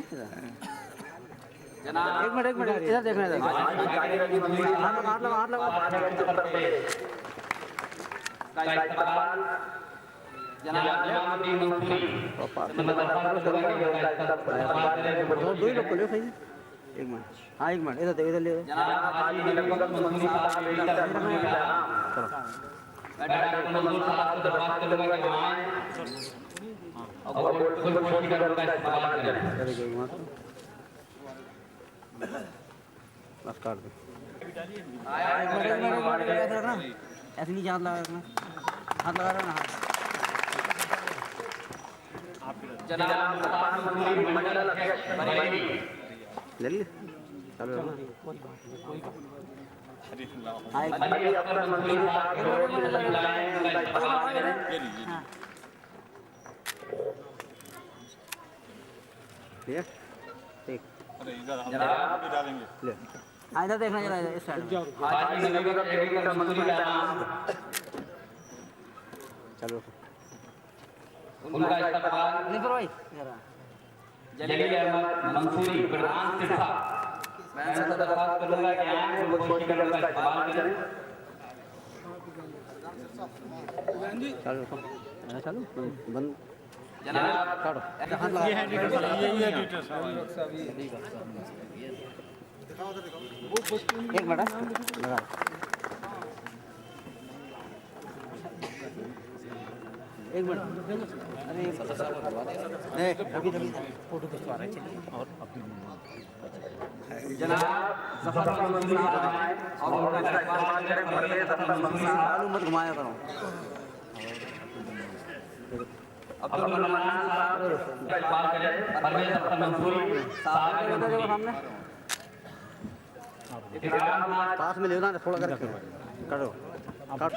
जनाब एक मिनट इधर देखना इधर हाथ लगा जनाब मंसूरी दो ही लोग को ले सही एक मिनट हाँ एक मिनट इधर इधर ले जनाब हाजी मंसूरी साहब चलो डॉक्टर मंसूर साहब से दरख्वास्त करूंगा कि वहां आएं और कोई कोशिश करूंगा इस्तेमाल करें। चलेगा एक मिनट बस काट दो ऐसे रखना ऐसे नहीं हाथ लगा रखना हाथ लगा रहा ना जनाब मंसूरी मंडल अध्यक्ष बरेली। ले ले चलो ना हाँ एक अली अकबर मंसूरी साहब को बुलाएं, उनका इस्तेमाल करें। ठीक ठीक जनाब ले हाँ इधर देखना जरा इस साइड में हाजी अकबर मंसूरी का नाम चलो उनका इस्तेमाल नहीं पर भाई जरा जलील अहमद मंसूरी प्रधान सिरसा। मैं उनसे दरख्वास्त करूंगा कि आएं और कोशिश करूंगा इस्तेमाल करें। चलो चलो बंद जनाब काटो हाथ लगा एक मिनट लगा एक मिनट अरे अभी फोटो खिंचवा रहे चलिए और अपनी जनाब जफर मंसूरी साहब आएं और उनका इस्तेमाल करें। परवेज अख्तर मंसूरी साहब, मालूम मत घुमाया करो अब्दुल मन्नान साहब का इस्तेमाल करें। परवेज अख्तर मंसूरी साहब देखो सामने पास में ले ना थोड़ा कर करो काट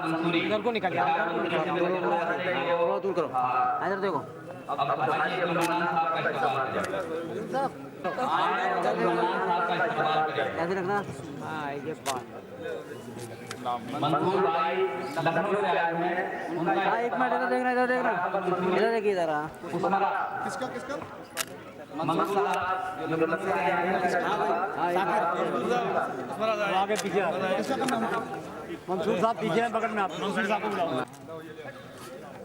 मंसूरी इधर को निकाल थोड़ा दूर करो इधर देखो अब हाजी अब्दुल मन्नान साहब का इस्तेमाल करें। अब्दुल मन्नान साहब का इस्तेमाल करें। ऐसे रखना हाँ ये बात मंसूर भाई लखनऊ से आए हैं। उनका हाँ एक मिनट इधर देखना इधर देखिए इधर हाँ किसका मंसूर साहब जो लखनऊ से आए हैं। आगे पीछे मंसूर साहब पीछे हैं बगल में आप मंसूर साहब को बुलाओ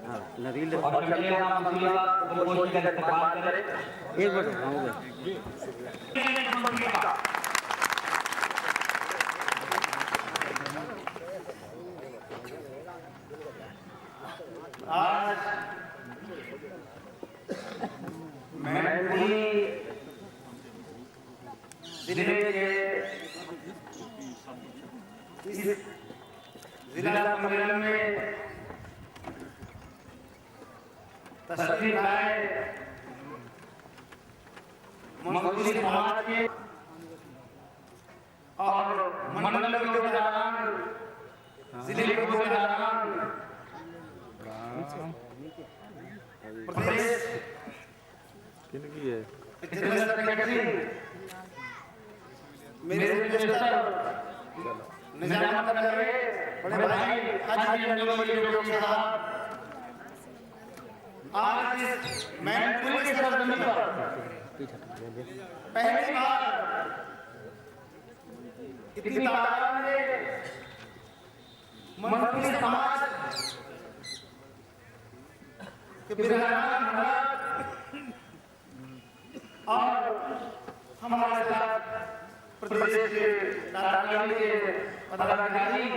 हाँ नरील और चलिए आप मंसूर साहब को कोशिश करें इस्तेमाल करें। एक मिनट हाँ हो गया आज मैनपुरी जिले के इस जिला सम्मेलन में तशरीफ लाए मंसूरी समाज के और मंडल के जोड़ेदार, जिले के जोड़ेदार, प्रदेश सेक्रेटरी मेरे मिनिस्टर निजामत नगरे बड़े भाई हाजी अब्दुल मजीद साहब, आज इस मैनपुरी की सरजमीन पर पहली बार इतनी तादाद में मंसूरी समाज के बिरहरान हालात और हमारे साथ प्रदेश के कार्यालय के पदाधिकारी,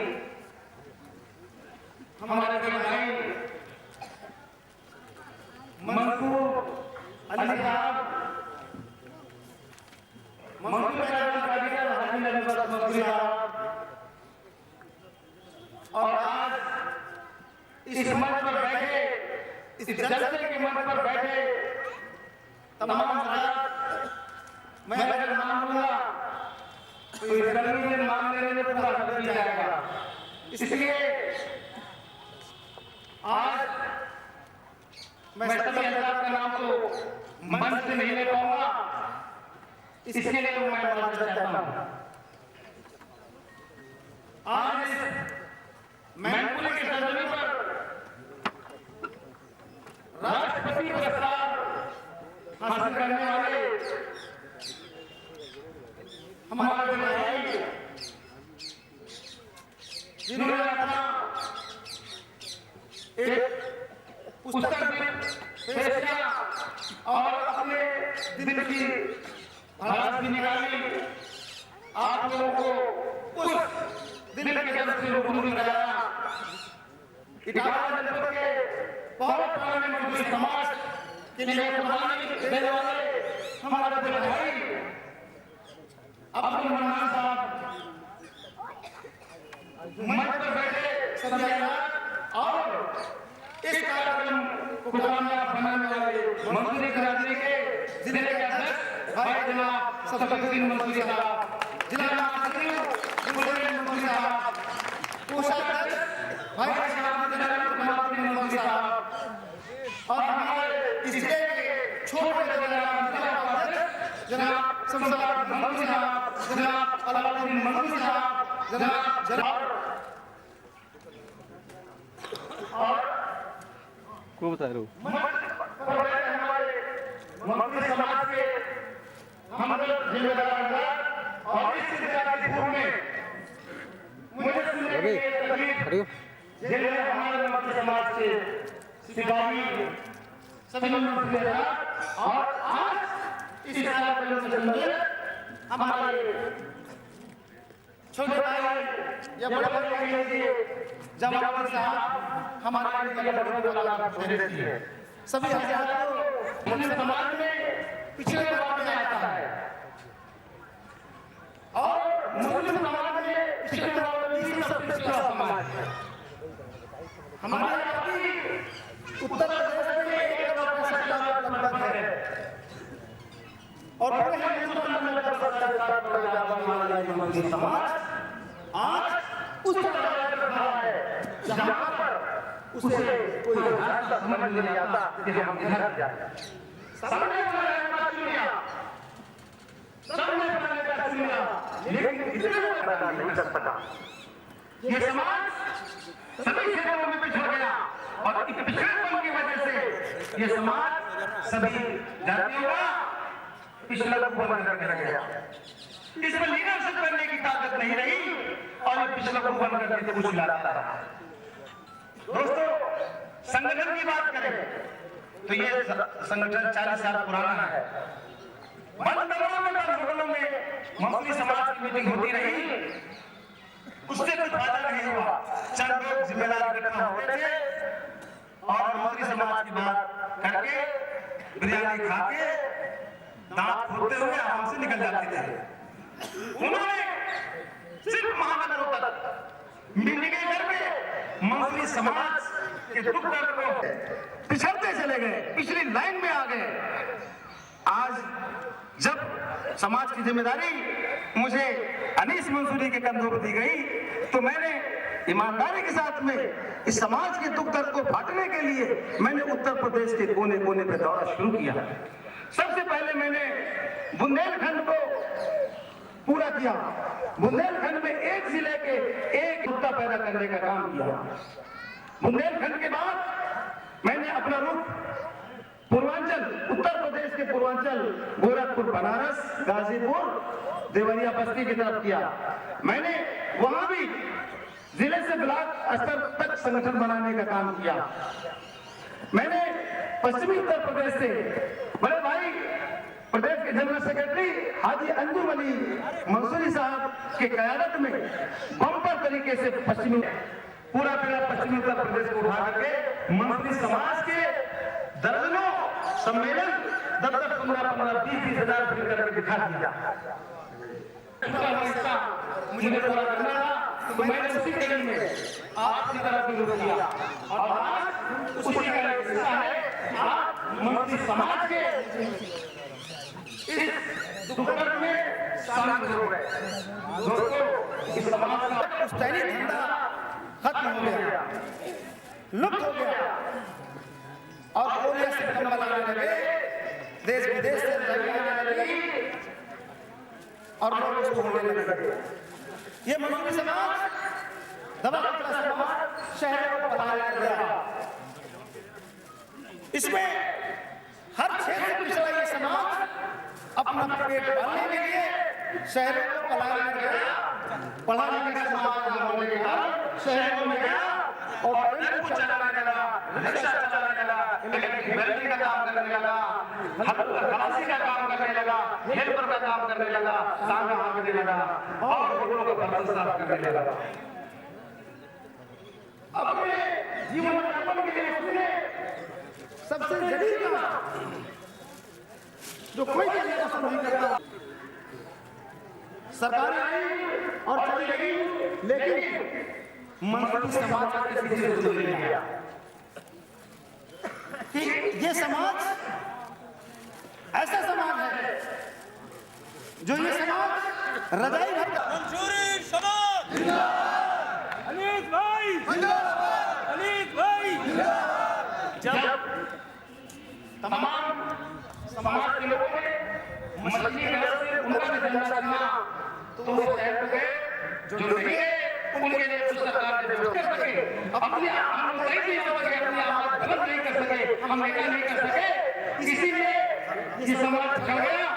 हमारे भाई मंसूर अली साहब, मंसूर हाजी अब्दुल मजीद साहब, इस मंच पर बैठे, इस जलसे के मंच पर बैठे तमाम हजरात, मैं अगर नाम लूंगा तो इस गर्मी में नाम लेने में पूरा बदल जाएगा। इसलिए आज मैं सभी हजरात का नाम तो मंच से नहीं ले पाऊंगा, इसके लिए मैं माजरत चाहता हूं। आज मैनपुरी के सरजमी पर राष्ट्रपति पुरस्कार हासिल करने वाले हमारे भाई, जिन्होंने अपना एक पुस्तक पेश किया और अपने दिल की बात भी निकाली, आप लोगों को उस दिल के दर्द से रूबरू कराया। इटावा जनपद के बहुत पुराने मंत्री समाज के लिए कुर्बानी देने वाले हमारे बड़े भाई अब्दुल मन्नान साहब मंच पर बैठे सभी हजरात और इस कार्यक्रम को कामयाब बनाने वाले मंसूरी बिरादरी के जिले के अध्यक्ष भाई जनाब सफदरुद्दीन मंसूरी साहब, जिला सचिव मंसूरी साहब, कोषाध्यक्ष भाई साहब जनाब मंसूरी साहब और हमारे इस जिले के छोटे जनाब शमशाद मंसूरी साहब, जनाब अलाउद्दीन मंसूरी साहब, जनाब और को बता रहे हो हमारे मंत्री समाज के हम लोग जिम्मेदार और इस जिम्मेदारी में मुझे सुनने की तकलीफ जिन्हें हमारे मंत्री समाज के सिपाही सभी मंत्री और आज इस कार्यक्रम से संबंधित हमारे छोटे भाई या बड़े भाई लीजिए जमावत साहब हमारे लिए देती है। सभी हजरात मुस्लिम समाज में पिछले वर्ग में आता है और मुस्लिम समाज में पिछले वर्ग में सबसे पिछड़ा समाज है। हमारे उत्तर प्रदेश में एक लगभग है और पूरे हिंदुस्तान में लगभग मुस्लिम समाज आज उस जगह पर खड़ा है जहां पर उसे कोई रास्ता समझ नहीं आता कि हम इधर जाए। सामने वाला चुनिया, सामने वाले का चुनिया, लेकिन इतने पैदा नहीं कर सका। ये समाज सभी क्षेत्रों में पिछड़ गया और इस पिछड़ेपन की वजह से ये समाज सभी जातियों का पिछड़ा बन करके रह गया। इसमें लीडरशिप करने की ताकत नहीं रही और पिछड़ा बन करके कुछ लाता रहा। दोस्तों, संगठन की बात करें तो ये संगठन 40 साल पुराना है। बंद होटलों में मंत्री समाज की मीटिंग होती रही, उससे कोई फायदा नहीं हुआ। चंद लोग जिम्मेदार इकट्ठा होते थे और मंत्री समाज की बात करके बिरयानी खा के दांत खोदते हुए आराम से निकल जाते थे। उन्होंने सिर्फ महानगरों तक मिलने के घर में मंत्री समाज के दुख दर्द को पिछड़ते चले गए, पिछली लाइन में आ गए। आज जब समाज की जिम्मेदारी मुझे अनीस मंसूरी के कंधों पर दी गई तो मैंने ईमानदारी के साथ में इस समाज के दुख दर्द को बांटने के लिए मैंने उत्तर प्रदेश के कोने कोने पे दौरा शुरू किया। सबसे पहले मैंने बुंदेलखंड को पूरा किया। बुंदेलखंड में एक जिले के एक मुद्दा पैदा करने का काम किया। बुंदेलखंड के बाद मैंने अपना रुख पूर्वांचल, उत्तर प्रदेश के पूर्वांचल, गोरखपुर, बनारस, गाजीपुर, देवरिया, बस्ती की तरफ किया। मैंने वहां भी जिले से ब्लॉक स्तर तक संगठन बनाने का काम किया। मैंने पश्चिमी उत्तर प्रदेश से बड़े भाई प्रदेश के जनरल सेक्रेटरी हाजी अंजुम अली मंसूरी साहब के क़यादत में बम्पर तरीके से पूरा पश्चिमी उत्तर प्रदेश को उठा करके मंत्री समाज के दर्जनों सम्मेलन 10-10, 15-15, 20-20 हजार फिर करके दिखा दिया। मुझे पूरा करना था तो मैंने उसी कड़ी में आपकी तरफ शुरू किया और आज उसी का हिस्सा है। आप मंत्री समाज के इस दुर्घटना में शामिल हो गए। दोस्तों, इस समाज का पुश्तैनी धंधा खत्म हो गया, लुप्त हो गया और कोरिया से कंबल आने लगे, देश विदेश से रजाइयां आने लगी और लोग उसको होने लगे। ये मजदूर समाज, दबा कपड़ा समाज शहरों को पलाया गया। इसमें हर क्षेत्र में पिछड़ा ये समाज अपना पेट पालने के लिए शहरों को पलाया गया। पढ़ा लिखा समाज होने के कारण शहरों में गया और टेम्पो चलाने लगा, रिक्शा चलाने लगा, इलेक्ट्रिक वेल्डिंग का काम करने लगा, खलासी का काम करने लगा, हेल्पर का काम करने लगा, तांगा हाँकने लगा और लोगों को भरोसा करने लगा। अपने जीवन यापन के लिए उसने सबसे जरूरी काम जो कोई करने का पसंद नहीं करता, सरकारें आई और चली गई, लेकिन मजदूर समाज का किसी से जुड़ नहीं गया कि ये समाज ऐसा समाज है जो ये समाज रजाई भर का मंसूरी समाज अलीक भाई जब तमाम समाज के लोगों ने मछली की वजह से उनका भी धंधा करना तो वो शहर में गए जो नहीं उनके लिए कुछ सरकार ने व्यवस्था कर सके। अपने हम सही नहीं हो सके, अपनी आवाज गलत नहीं कर सके, हम ऐसा नहीं कर सके, इसीलिए ये समाज चल गया।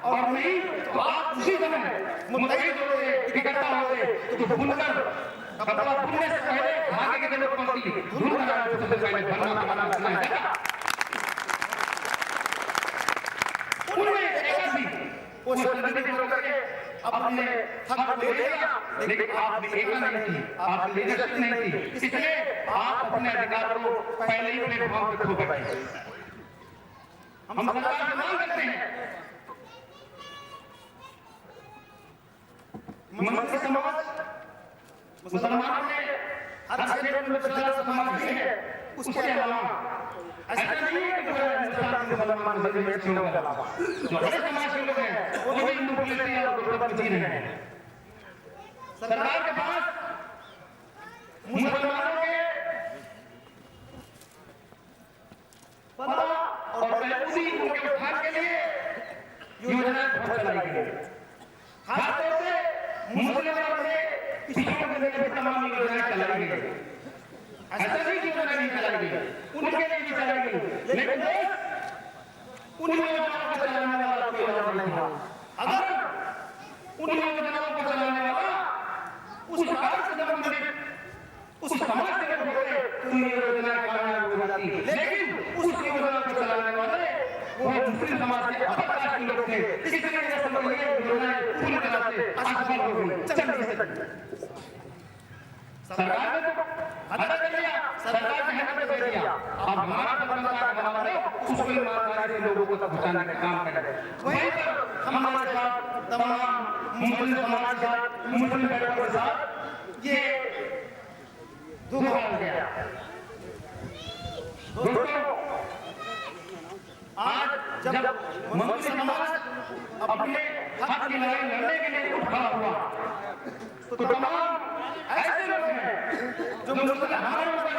और नहीं तो आप उसी समय मुतहिद हो गए, इकट्ठा हो गए तो भूलकर कपड़ा भूलने से पहले आगे के दिनों में भूल कर आए सबसे पहले धर्म का माना करना है। उन्होंने एक भी वो संगठित होकर के अपने हक ले लिया, लेकिन आपने एकता नहीं थी, आपने लीडरशिप नहीं थी, इसलिए आप अपने अधिकार को पहले ही प्लेटफॉर्म पर खो गए। हम सरकार से मांग करते हैं, मंत्री समाज मुसलमानों ने हर क्षेत्र में प्रचार समाज की है, उसके अलावा ऐसा नहीं है कि हिंदुस्तान के मुसलमान मुस्लिम लोगों के अलावा जो हर समाज के लोग हैं वो भी हिंदू बोलते हैं और गुरबत जी रहे हैं। सरकार के पास मुसलमानों के पता और बहबूदी उनके उत्थान के लिए योजनाएं बहुत चलाई गई। खासतौर से मुसलमानों ने पिछड़ों के लिए तमाम योजनाएं चलाई गई। ऐसा नहीं कि योजना नहीं चलाई गई, उनके लिए भी चलाई गई, लेकिन उन योजनाओं को चलाने वाला कोई और नहीं था। अगर उन योजनाओं को चलाने वाला उस भारत से संबंधित उस समाज से होते तो ये योजना कामयाब हो जाती, लेकिन उस योजना को चलाने वाले वो मुस्लिम समाज के अपराध के लोग थे, इसलिए ये सब योजनाएं पूरी तरह से असफल हो गई, चल नहीं सकती। सरकार ने तो अदा कर लिया, सरकार ने हमें दे दिया, अब हमारा बंदा हमारा दो उसको ईमानदारी से लोगों को पहुंचाने का काम करें। वहीं पर हमारे साथ तमाम मुस्लिम समाज के साथ मुस्लिम लोगों के साथ ये दुख हो गया। दोस्तों, आज जब मुस्लिम समाज अपने हक की लड़ाई लड़ने के लिए उठ खड़ा हुआ तो तमाम ऐसे लोग हैं जो मुसलमानों पर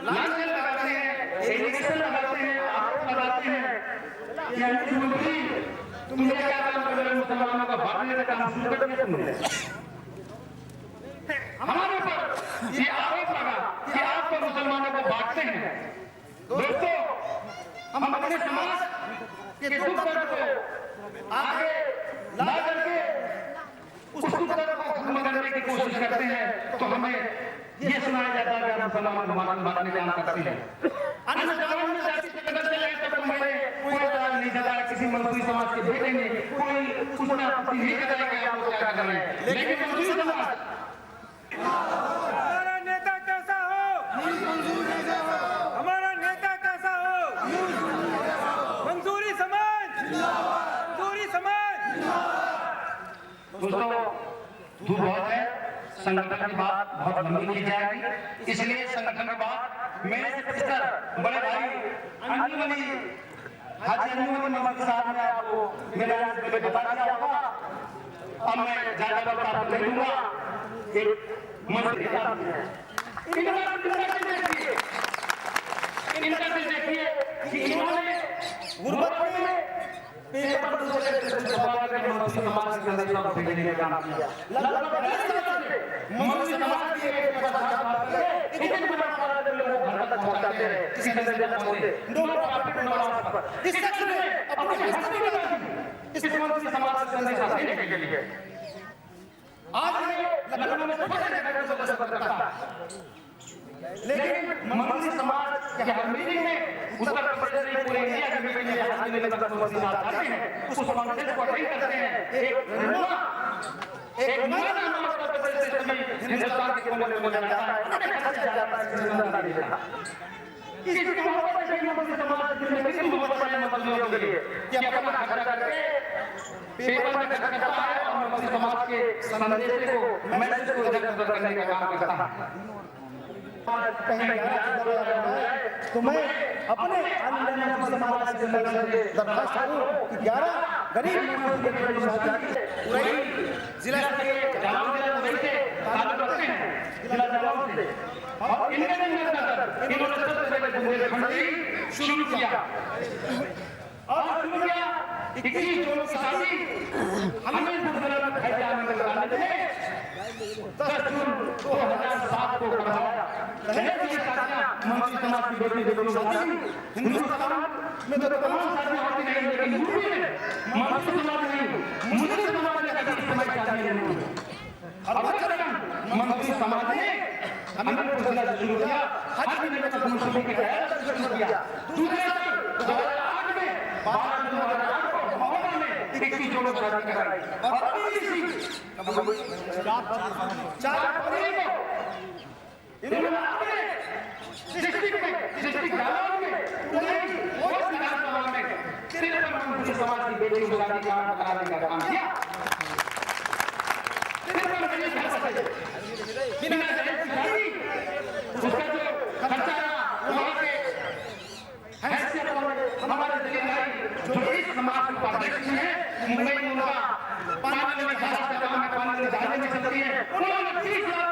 लांछन लगाते हैं, एलिगेशन लगाते हैं, आरोप लगाते हैं कि अंजुमन तुमने क्या काम कर रहे हो, मुसलमानों का बांटने का काम शुरू कर दिया तुमने। हमारे ऊपर ये आरोप लगा कि आप तो मुसलमानों को बांटते हैं। दोस्तों, हम अपने समाज के दुख दर्द को आगे ला करके उस दुख दर्द को खत्म करने की कोशिश करते हैं तो हमें ये सुनाया जाता है कि आप मुसलमान बांटने का काम करते हैं। अन्य समाज में जाति से कदम चले तब मैंने कोई इतराज नहीं जताया, किसी मंसूरी समाज के बेटे ने कोई उसमें आपत्ति नहीं जताई कि आप लोग क्या कर रहे हैं, लेकिन मंसूरी समाज हमारा नेता कैसा हो, हमारा नेता कैसा हो, मंसूरी समाज, मंसूरी समाज। दोस्तों, धूप बहुत है, संगठन की बात बहुत लंबी की जाएगी, इसलिए संगठन की बात मेरे पिछले बड़े भाई अंजुमनी हाजी अंजुमनी मोहम्मद साहब ने आपको मेरे आज में बता दिया होगा। अब मैं ज्यादा वक्त आपको नहीं दूंगा। एक मंत्री साहब हैं, इनका दिल देखिए कि इन्होंने गुरबत में पेपर समाज के अंदर सब भेजने का काम किया। लगभग 20 साल से मंत्री समाज के एक इतने बड़ा लोग घर तक पहुंचाते रहे, किसी ने देना पहुंचे नो प्रॉफिट नो लॉस पर। इस शख्स ने अपनी हस्ती लगा दी इस मंत्री समाज के अंदर देने के लिए। आज ये लखनऊ में छोटे जगह से बचत करता है, लेकिन मंत्री समाज के हर मीटिंग में उत्तर प्रदेश में पूरे इंडिया के मीटिंग में हाजिर लेने का मंत्री साहब जाते हैं, उस फंक्शन को अटेंड करते हैं। एक नया उत्तर प्रदेश से भी हिंदुस्तान के कोने में जाता है, जाता है इसी मोहब्बत से मंत्री समाज की जिंदगी मोहब्बत है मंत्रियों के लिए कि अपना खर्चा करके पेपर में खर्च करता है और मंत्री समाज के संदेश को मैसेज को इधर करने का काम करता है। तो मैं अपने समाज के से दरखास्त करूं कि 11 गरीब जिला और इन्होंने सबसे पहले बुंदेलखंडी शुरू किया और शुरू किया 21 जून की शादी हमें बुंदेलखंड हैदराबाद में 10 जून 2007 को करवाया। मंत्री समाज की बेटी शादी हिंदुस्तान में तो तमाम शादियां होती नहीं, लेकिन यूपी में मंत्री समाज नहीं, मुस्लिम समाज ने कभी समय शादी नहीं हुई। और मंत्री समाज ने हमें शुरू किया, हज में मुस्लिम के शुरू किया। दूसरे 2008 में 12 जून 2008 को मोहल्ला में 21 जून को शादी कराई और अभी इसी 4 फरवरी को इन्होंने अपने डिस्ट्रिक्ट गांव में पूरे विधानसभा में 53 मंत्री समाज की बेटी को शादी कराने का काम किया। बिना दहेज की शादी, उसका जो खर्चा वहाँ के हैसियत हमारे जिले में जो इस समाज के उपाध्यक्ष हैं, मुंबई में उनका पानी में जहाज का काम है, पानी में जहाज में चलती है, उन्होंने 30 लाख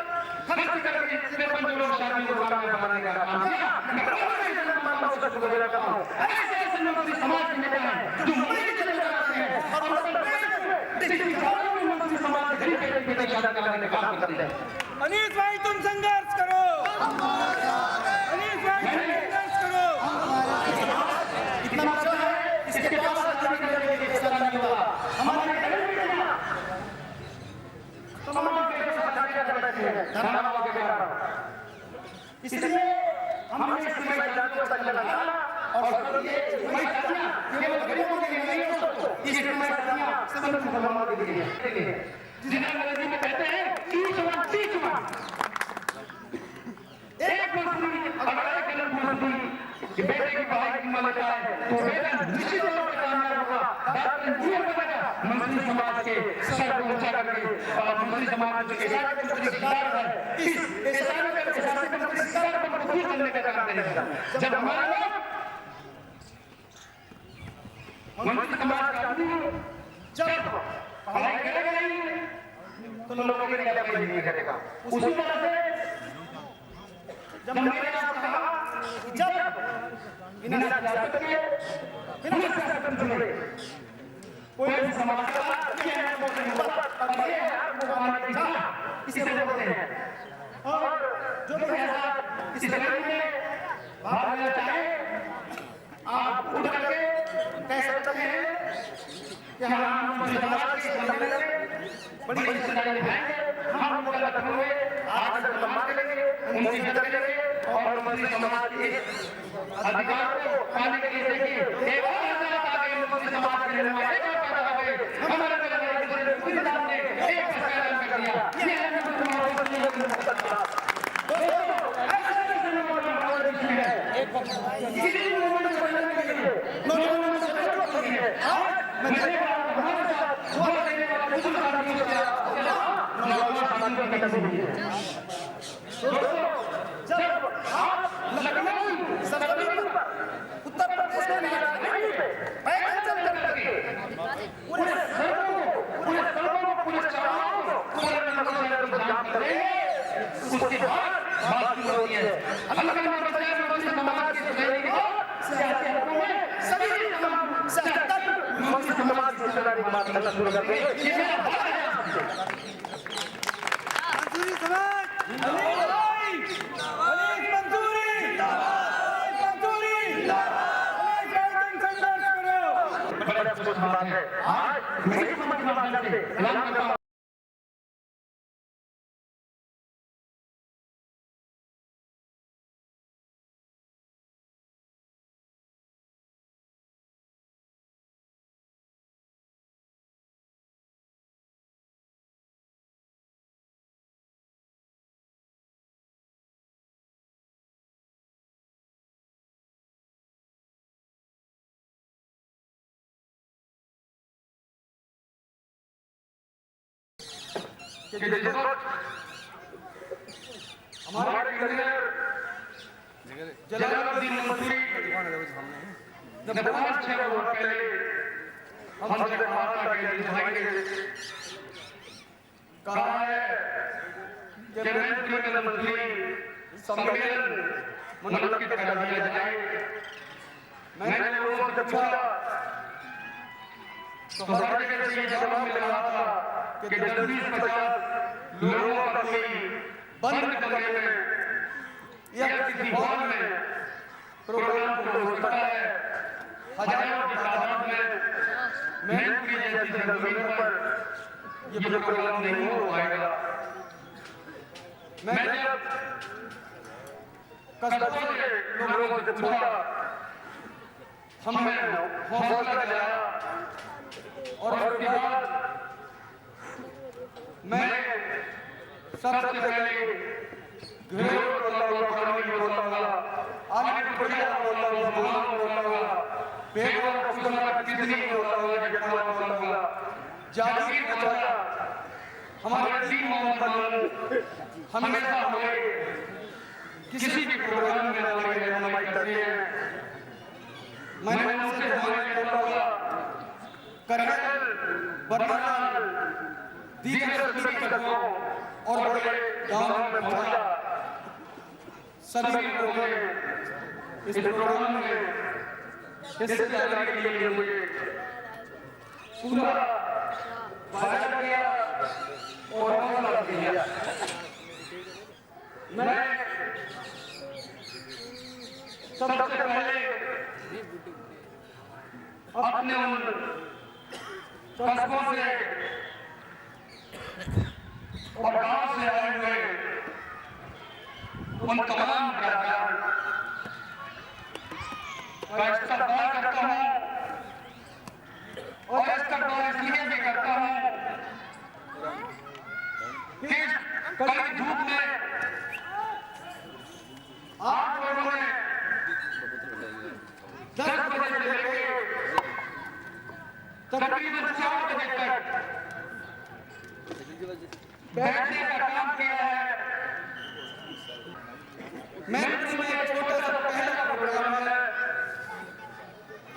खर्च करके 53 लोग शादी को बनाने का काम किया। ऐसे मंत्री समाज के नेता हैं जो मुंबई के चले जाते हैं और मंत्री समाज गरीब के शादी कराने का काम करते हैं। अनीस भाई तुम संघर्ष करो, अनीस भाई संघर्ष करो। इतना मतलब है इसके पास शादी करने के लिए ऐसा नहीं होगा। हमारे घर में तमाम के शादी करते हैं धर्म के कारण, इसलिए हमने इसमें शादियों का चलन डाला और ये शादियां केवल गरीबों के लिए नहीं है दोस्तों, इसमें शादियां सब मुसलमानों के लिए जिन्हें अंग्रेजी में कहते हैं ईच वन टीच वन। एक मंत्री अगर एक गलत मंत्री बेटे की पढ़ाई की मदद है तो बेटा निश्चित तौर पर कामयाब होगा, डॉक्टर इंजीनियर बनेगा। मंत्री समाज के सर को ऊंचा करके और मंत्री समाज के करने का काम करेगा। जब हमारे लोग मंत्री समाज का आदमी जब पढ़ाई करेगा नहीं तो लोगों के लिए पढ़ाई नहीं करेगा। उसी तरह से जब मैंने आपको कहा जब बिना सियासत के बिना सियासत जुड़े कोई भी समाज का इसे बोलते हैं और जो भी इस लड़ाई में भाग लेना चाहे आप उठ करके कह सकते हैं कि हम समाज के बड़ी बड़ी लड़ाई निभाएंगे, हम मुकल्लफ होंगे, आज सम्मान करेंगे, उनकी मदद करेंगे और मंत्री समाज के अधिकार को पाने के लिए देखिए एक और हजरत आ गए मंत्री समाज के निर्माण एक और पैदा हो गए। हमारे ने एक फैसला कर दिया ये है कभी नहीं है। जब आप लखनऊ सरजमीन पर उत्तर प्रदेश के राजधानी पे पैदल चल कर लगे, पूरे सड़कों को, पूरे चौराहों को, पूरे नगर को जाम करेंगे, उसके बाद बात होती है। अल्लाह का नमाज के सवेरे के बाद सियासी हलकों में सभी तमाम सियासत मस्जिद नमाज की हिस्सेदारी की बात करना शुरू कर देंगे। ये मेरा वादा है आपसे। बड़े अफसोस की बात है, आज नहीं समझ में आ सकते। कि जिस वक्त हमारे कन्वीनर जलालुद्दीन मंसूरी ने 5-6 वर्ष पहले हमसे कहा था कि भाई कहा है कि मैं मंसूरी सम्मेलन मुनक्किद करा दिया जाए। मैंने लोगों से पूछा तो हमारे ये जवाब मिला था कि 10-20-50 लोगों का कोई बंद कमरे में या किसी हॉल में प्रोग्राम हो सकता है। हजारों की तादाद में मैनपुरी जैसी जगहों पर ये प्रोग्राम नहीं हो पाएगा। मैंने जब कस्बों के लोगों से पूछा, हमने हौसला दिलाया और उसके बाद मैं सबसे पहले घरेलू होता हुआ, कानूनी होता हुआ, आगे बढ़िया होता हुआ, गुलाम होता हुआ, बेगम कुसुमा कितनी होता हुआ, जगदम्बा होता हुआ, जागीर बचाया हमारे टीम मोहम्मद हमेशा हमें किसी भी प्रोग्राम में हमारी रहनुमाई करते हैं। मैंने उनसे हमारे होता हुआ करहल, बरनाल, दीगर सभी कस्बों और बड़े बड़े गांवों में पहुंचा। सभी लोगों ने इस प्रोग्राम में हिस्सेदारी के लिए मुझे पूरा वादा किया और हौसला दिया। मैं सबसे पहले अपने उन कस्बों से और गांव से आए हुए उन तमाम ब्रादरान का इस्तकबाल करता हूँ और इस्तकबाल इसलिए भी करता हूँ कि कड़ी धूप में आप लोगों ने 10 बजे से लेकर तकरीबन 4 बजे तक बैठने का काम किया है। मैनपुरी में एक छोटा सा पहला प्रोग्राम है,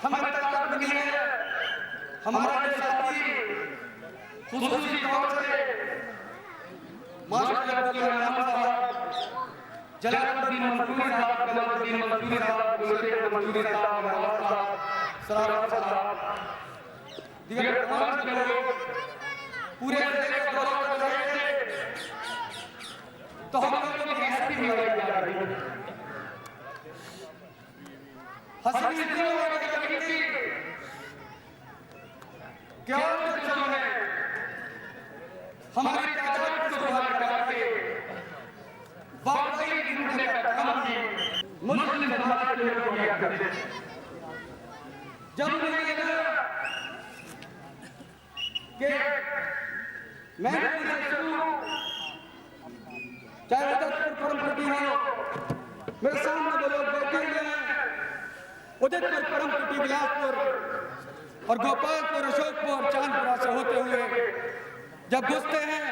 हमें ताकत मिली है। हमारे साथी खुसूसी तौर से माशाअल्लाह जलालुद्दीन मंसूरी साहब, कमालुद्दीन मंसूरी साहब, मुर्शिद मंसूरी साहब, नवाज साहब, सराफत साहब, दीगर तमाम लोग पूरे जिले का दौरा कर रहे थे। तो हम लोगों की हस्ती भी होती जा रही है। हस्ती इसलिए होती जा रही थी क्या उन्होंने हमारी तादाद को सुधार कराके वाकई ढूंढने का काम की मुस्लिम समाज के लोग किया करते थे। जब उन्हें लगा कि मैं चाहे उदयपुर परमपति हो, मेरे सामने वो लोग बैठे हुए हैं, उदयपुर परमपति, बिलासपुर और गोपालपुर, अशोकपुर, चांदपुरा से होते हुए जब घुसते हैं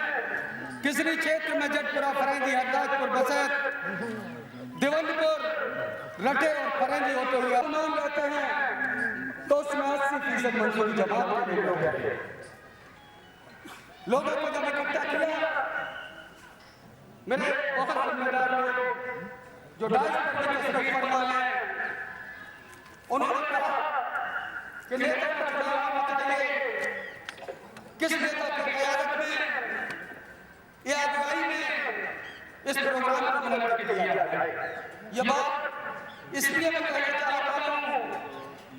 किसरी क्षेत्र में जटपुरा, फरेंदी, हरदासपुर, बसैत, देवंदपुर, रटे और फरेंदी होते हुए अनुमान लेते हैं तो उसमें 80% मंजूरी जमात के लोग हैं। लोगों को जब इकट्ठा किया, मेरे बहुत जिम्मेदार लोग जो डाइस पर तशरीफ फरमा हैं, उन्होंने कहा कि नेता का चुनाव होना चाहिए। किस नेता की क़यादत में या अगुवाई में इस प्रोग्राम को मुनक्किद किया जाए। ये बात इसलिए मैं कहना चाहता हूँ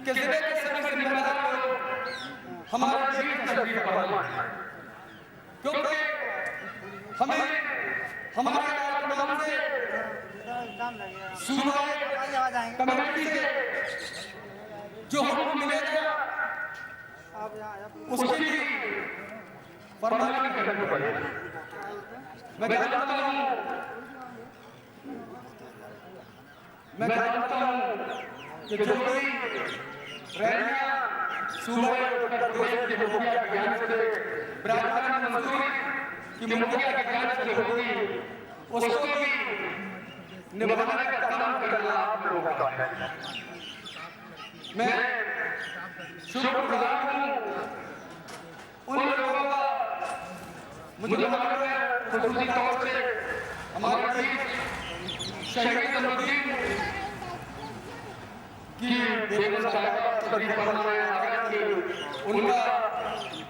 कि जिले के सभी जिम्मेदार लोग हमारे बीच तशरीफ फरमा है, क्योंकि हमें हमारे कार्यक्रम से सूबाई कमेटी से जो हुक्म मिलेगा उसकी भी फरमानी करनी पड़ेगी। मैं जानता हूँ कि जो भी रैलियां सूबाई उत्तर प्रदेश के मुखिया के ज्ञान से ब्राह्मण मजदूरी की मुखिया के ज्ञान से होगी, उसको भी निभाने का काम करना आप लोगों का है। मैं शुक्रगुजार हूँ उन लोगों का, मुझे मालूम है खुसूसी तौर से हमारे बीच शहीद नजरुद्दीन की बेगम साहिबा तशरीफ फरमा है, उनका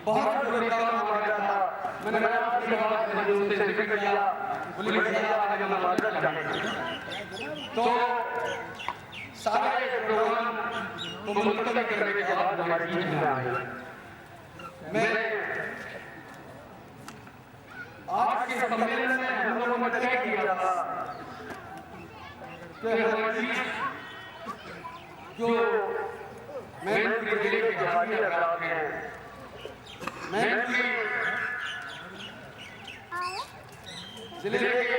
बहुत जरूरी काम आ गया था। मैंने आपकी बात उनसे जिक्र किया, बोले भैया आज हम माजरत चाहेंगे, तो सारे प्रोग्राम को मुलतवी करने के बाद हमारे बीच में आए। मैं आज के सम्मेलन में हम लोगों ने तय किया था कि हमारे जो मैनपुर जिले के जहाजी हजरात हैं, मैनपुर जिले के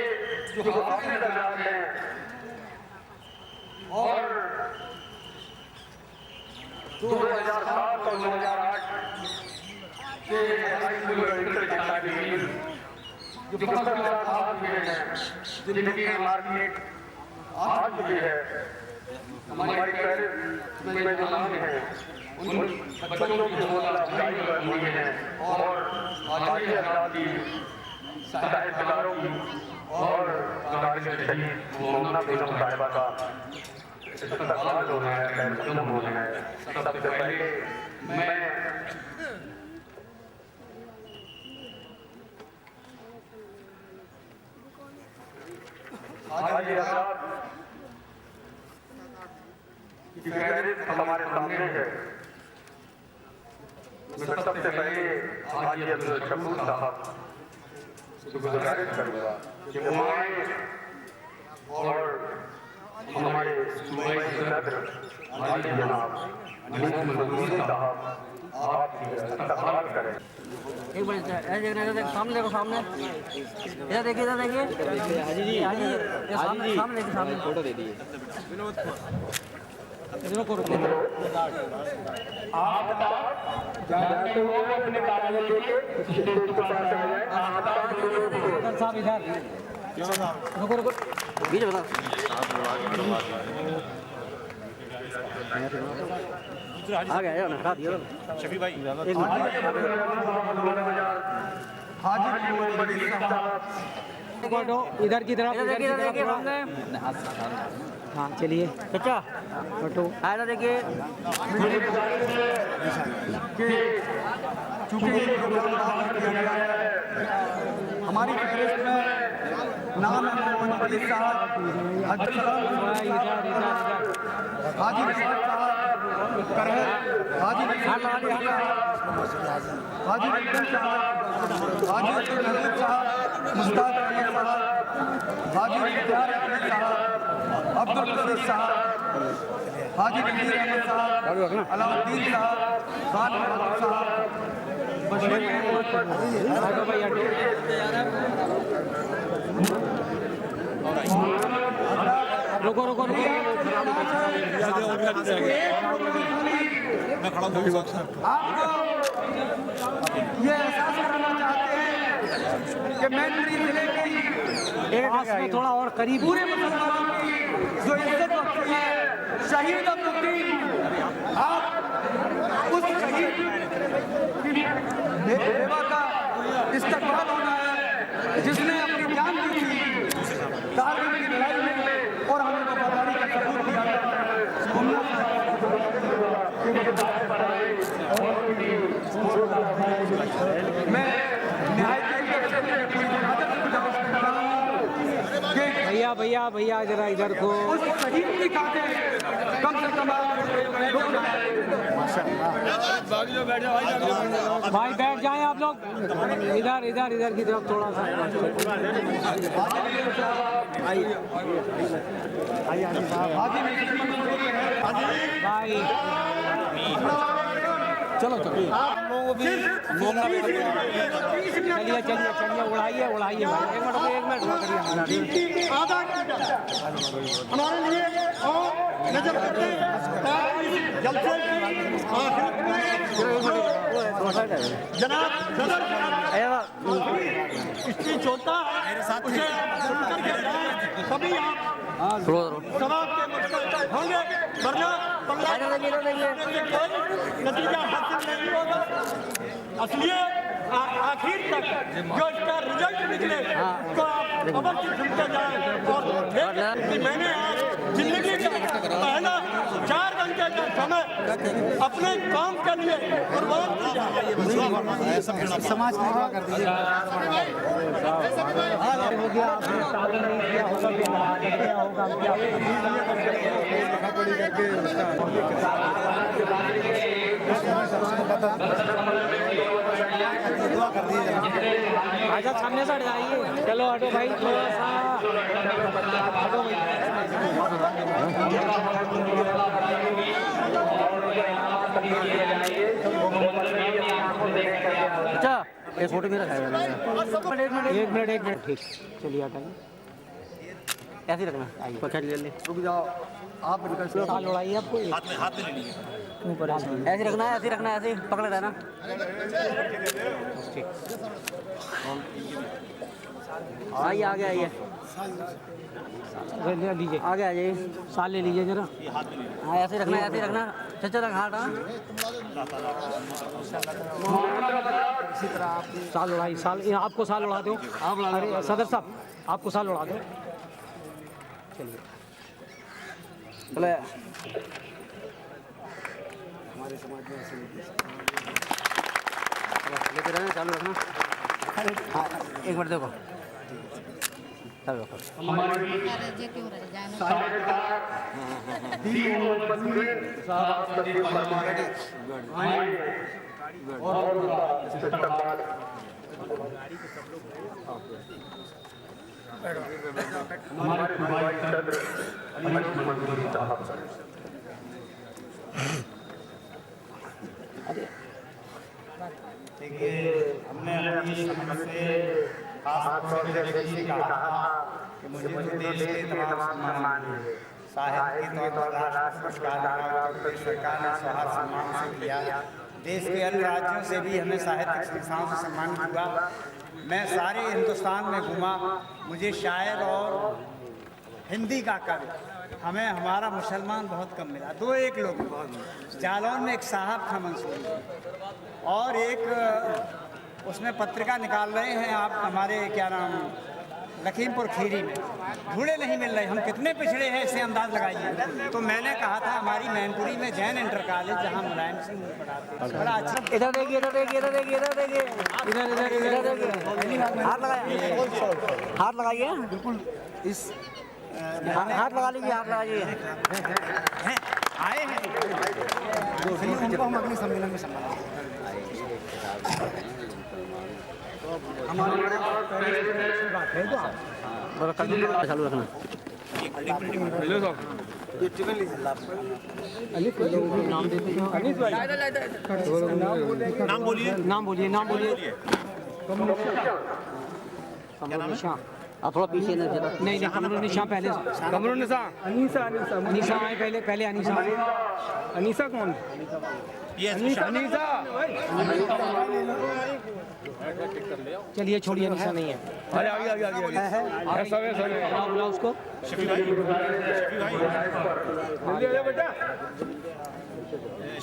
जो हाफिज हजरात हैं और 2007 और 2008 के हाई स्कूल इंटर के जो फर्स्ट क्लास पास हुए हैं, जिनकी मार्कशीट आ चुकी है, हमारी पेरेंट्स में जो नाम है उन बच्चों की हौसला अफजाई हुई है और हाजी हजरात की साहिबजारों की और गार्जियन शहीद मोहम्मद बेगम साहिबा का इस्तकबाल होना है, खैर होना है। सबसे पहले मैं हाजी हजरात की फहरिस्त हमारे सामने है। मैं सबसे पहले हाजी अब्दुल शकूर साहब से गुजारिश करूंगा कि वो आए और हमारे सूबाई सदर हाजी जनाब मोहम्मद मजदूरी साहब आपकी इस्तकबाल करें। एक बार देखना, सामने देखो, सामने इधर देखिए, इधर देखिए हाजी जी, हाजी सामने देखिए, सामने फोटो दे दीजिए। आप जानते हो अपने कार्यालय लेके स्टेज पर आ जाए। साहब इधर रुको रुको, बीच बता आ गया ना, हटा दिया शफी भाई। इधर की तरफ, इधर देखिए सामने। हाँ चलिए चाचा फोटो आया देखिए। चूंकि हमारी फहरिस्त में नाम है मोहम्मद अली साहब, हाजी निसार साहब, हाजी निसार हाजी नितिन साहब, हाजी अब्दुल नजीर साहब, मुश्ताक अहमद साहब, हाजी इख्तियार अहमद साहब, अब्दुल रशीद साहब, हाजी नजीर अहमद साहब, अलाउद्दीन साहब, खान बहादुर साहब, बशीर अहमद, रुको रुको रुको, आपको ये एहसास कराना चाहते हैं कि मैनपुरी जिले की पास में थोड़ा और करीब पूरे मुसलमानों की जो इज्जत बख्शी है शहीद अब्दुद्दीन, आप उस शहीद की सेवा का इस्तकबाल होना है जिसने अपनी जान दी थी कारगिल की लड़ाई में और हमें वफादारी का सबूत दिया था। मैं भैया भैया भैया जरा इधर को उस शहीद की खातिर कम से कम भाई बैठ जाएं आप लोग इधर इधर इधर की तरफ थोड़ा सा भाई चलो चलिए चलिए चलिए उड़ाइए उड़ाइए भाई एक मिनट करिए हमारे लिए और नजर करते हैं जलसे जनाब सदर इसकी चोता उसे सुनकर के सभी आप सवाब के मुस्तक होंगे वरना नतीजा हासिल नहीं होगा। असलिए आखिर तक जो इसका रिजल्ट निकले तो आप अवश्य सुनते जाएं और देखें कि मैंने आज जिंदगी का पहला 4 घंटे का समय अपने काम के लिए कुर्बान किया। समाज में दुआ कर दीजिए आजा सामने से हट जाइए। चलो हटो भाई थोड़ा सा हटो अच्छा एक फोटो मेरा खाएगा एक मिनट ठीक चलिए हटाइए ऐसे रखना पकड़ ले रुक जाओ आप साल उड़ाइए आपको हाथ में ले लीजिए ऐसे रखना है ऐसे पकड़ रहना ठीक आइए आगे आइए लीजिए आगे आ जाइए साल ले लीजिए जरा हाँ ऐसे रखना चचा रख हाथ साल उड़ाई साल आपको साल उड़ा दो अरे सदर साहब आपको साल उड़ा दो चलिए हमारे समाज में ऐसे लेते रहना चालू रखना हाँ एक मिनट देखो चालू रखो हमारे भाई सदर मंजूरी साहब देखिए हमने अपनी समझ से खास तौर से किसी कहा कि मुझे तो देश के तमाम सम्मान साहित्य के तौर पर राष्ट्र पुरस्कार सरकार ने सौहार्द सम्मान से किया। देश के अन्य राज्यों से भी हमें साहित्यिक संस्थाओं से सम्मानित हुआ। मैं सारे हिंदुस्तान में घूमा, मुझे शायर और हिंदी का कवि हमें हमारा मुसलमान बहुत कम मिला, 2-1 लोग जालौन में एक साहब था मंसूरी और एक उसमें पत्रिका निकाल रहे हैं आप हमारे क्या नाम लखीमपुर खीरी में ढूंढे नहीं मिल रहे, हम कितने पिछड़े हैं इससे अंदाज लगाइए। तो मैंने कहा था हमारी मैनपुरी में जैन इंटर कॉलेज जहाँ मुलायम सिंह पढ़ाते बड़ा अच्छा। इधर देखिए इधर हाथ लगाइए बिल्कुल इस हाथ लगा लीजिए आए हैं उनको हम अगले सम्मेलन में सम्मान चालू रखना नाम बोलिए आप थोड़ा पीछे नहीं कमरुन्निसा पहले कमरुन्निसा अनीसा आए पहले अनीसा कौन? अनीसा चलिए छोड़िए, निशा नहीं है। अरे आगे आगे आगे बुलाओ उसको। शफी भाई बेटा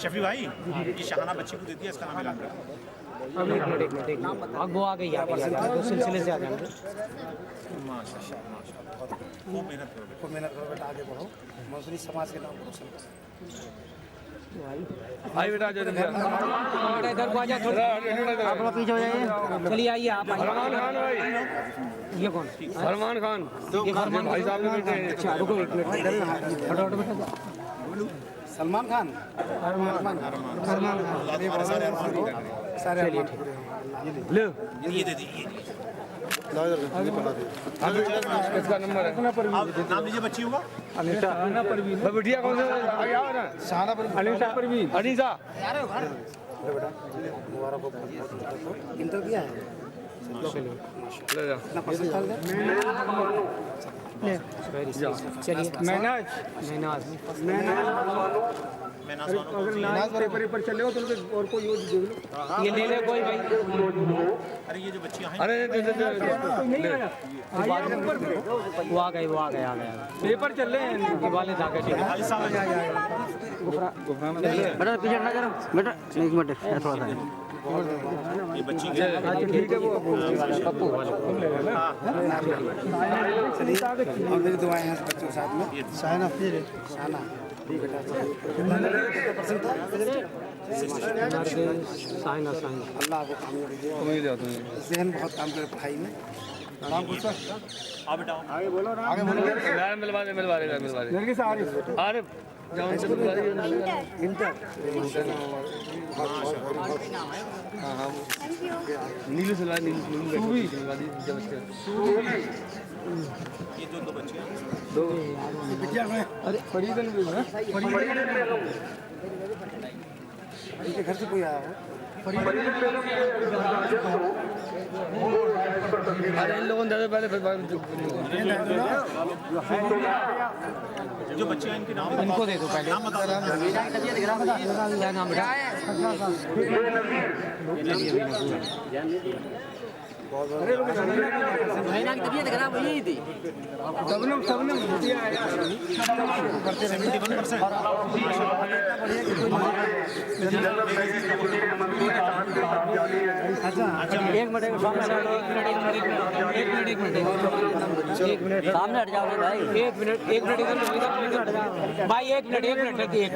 शफी भाई ये शहाना बच्ची को दे दिया, इसका नाम ऐलान कर। अब एक मिनट अब वो आ गई तो सिलसिले से आ जाएंगे। माशाल्लाह खूब मेहनत करो बेटा, आगे बढ़ो, मौसरी समाज के नाम रोशन करो। आई बेटा जो इधर को आ जाओ, थोड़ा आप लोग पीछे हो जाइए। चलिए आइए आप आइए। सलमान खान भाई, ये कौन? सलमान खान ये फरमान भाई साहब के बेटे। अच्छा रुको एक मिनट, हटो हटो बेटा। सलमान खान चलिए ठीक लो। ये दे दी, इसका नंबर है। नाम लीजिए बच्ची होगा। अनीसा परवीन। बिटिया कौन सा आगे आओ ना। शाहाना परवीन। अनीसा परवीन। अनीसा बेटा मुबारक हो, इंटर किया है, ले जा। कितना परसेंट चल गया? चलिए मैनाज पेपर पर चले हो तो और कोई यूज दे लो। ये ले ले कोई भाई। अरे ये जो बच्चियां हैं अरे वो आ गए पेपर चल रहे हैं। ये वाले जाके ठीक है। बेटा पीछे ना करो बेटा, एक मिनट थोड़ा सा। ये बच्ची ठीक है वो पप्पू और मेरी दुआएं हैं बच्चों के साथ में। शाहाना शाहाना बेटा परसेंट था। साइना अल्लाह आपको कामयाबी दे, उम्मीद है तुम्हें। जहन बहुत काम करे पढ़ाई में। नाम कुछ आ बेटा आगे बोलो। मिलवा दे आरिफ जाओ से मिलवा दे। इंटर हाँ हाँ नीलू से मिलवा दी मिलवा दी जब ये जो दो बच्चियां हैं अरे फरीदन भी है। इनके घर से कोई आया हो? अरे इन लोगों ने ज्यादा पहले जो बच्चियां इनके नाम इनको दे दो पहले। नाम बताओ। क्या नाम बेटा? महीना की तबीयत खराब हुई थी। सबनम 1 मिनट सामने हट जाओ भाई। 1 मिनट इधर हट जाओ भाई। 1 मिनट रखिए।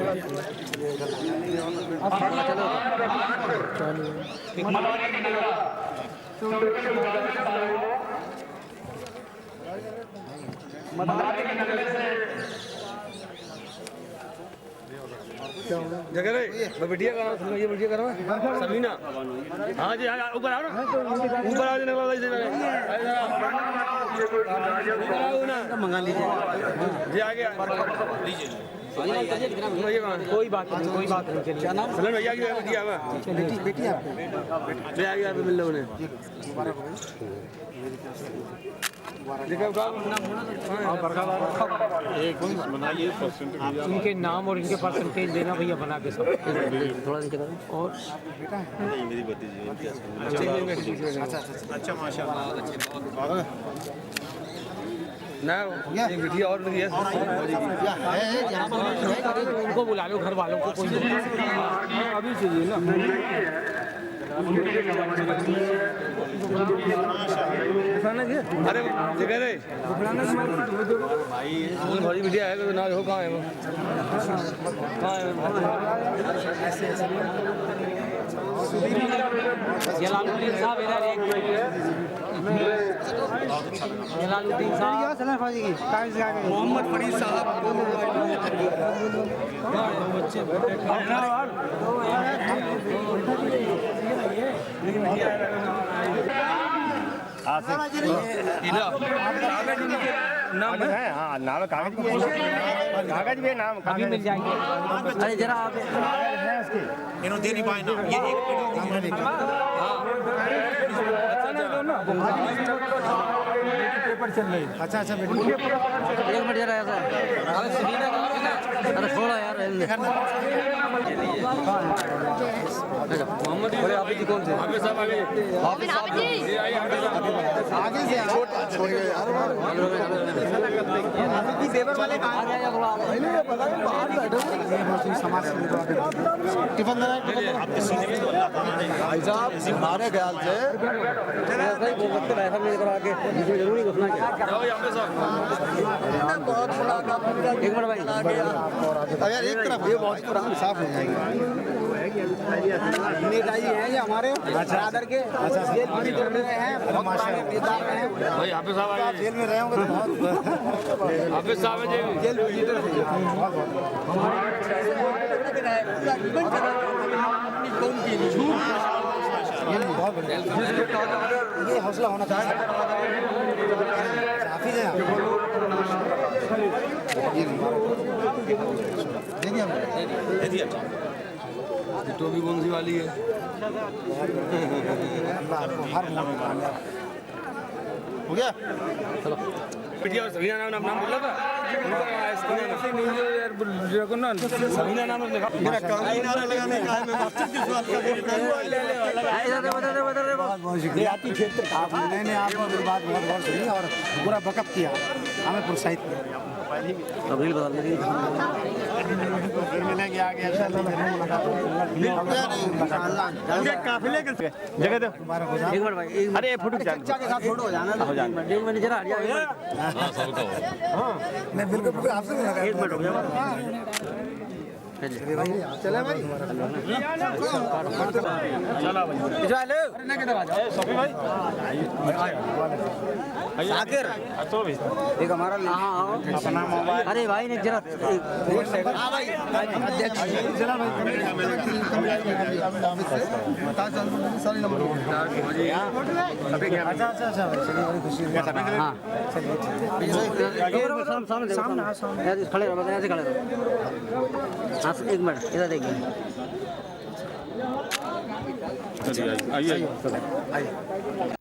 जगह रे बिटिया का नाम सुनो, ये बिटिया का नाम समीना। हाँ जी ऊपर आओ ना, ऊपर आओ ना मंगा लीजिए जी आ गया लीजिए कोई बात नहीं चलिए। क्या नाम? सलन भैया की बिटिया है बेटी आपको ले आ गया मिल लो उन्हें। मुबारक हो। इनके नाम और इनके परसेंटेज देना भैया बना के सब। थोड़ा नीचे करो। और अच्छा माशाल्लाह ना एक बिटिया और भी है। उनको बुला लो, घर वालों को। कोई अभी चाहिए ना। अरे जगह रे भाई बिटिया है तो ना हो। कहाँ है वो? जलालुद्दीन साहब इधर एक जलालुद्दीन साहब मोहम्मद फरीद साहब नाम है। हाँ नाम कागज भी है नाम अभी मिल जाएंगे। अरे जरा आप इन्होंने दे नहीं पाए ना। ये एक पेपर चल रही। अच्छा 1 मिनट जरा ऐसा। अरे छोड़ो यार मोहम्मद हाफिज जी कौन थे? हाफिज साहब आगे से छोड़ गए यार हाफिज जी देवर वाले कहां गए? नहीं पता नहीं बाहर बैठे समाज से टिफिन देना भाई साहब हमारे ख्याल से ऐसा ही बोल सकते हैं, ऐसा नहीं करा के जरूरी घोषणा किया। बहुत बड़ा एक मिनट भाई यार एक तरफ ये बहुत पुराना साफ हो जाएगी। नेताजी हैं ये हमारे बरादर के जेल में रहे हैं, नेता हैं भाई। हाफिज साहब जेल में रहे होंगे तो बहुत हाफिज साहब जेल लीडर ये हौसला होना चाहिए। हाफिज है टोपी कौन सी वाली है? हो गया चलो पिटिया सवीना नाम बोला था सवीना नाम लिखा मेरा काली नारा लगाने का है। मैं मस्जिद की सवाल का देहाती क्षेत्र मैंने आपको मेरी बात बहुत गौर सुनी और पूरा बकअप किया, हमें प्रोत्साहित किया। अभी बता देंगे फिर मिलेंगे आगे काफिले के जगह दो एक बार भाई अरे फोटो के साथ फोटो हो जाना हो जाना एक मिनट जरा हट जाओ। हां सबको हां मैं बिल्कुल आपसे लगा एक मिनट हो गया चले भाई चला भाई चला भाई चलो अरे किधर आ जाओ सभी भाई साकिर तो भी एक हमारा हां अपना मोबाइल अरे भाई ने जरा हां भाई अध्यक्ष चला भाई बता चल सारी नंबर अभी क्या अच्छा चलिए बड़ी खुशी है। हां सामने सामने खड़े रहो ऐसे खड़े रहो। हाँ एक मिनट इधर देखिए आइए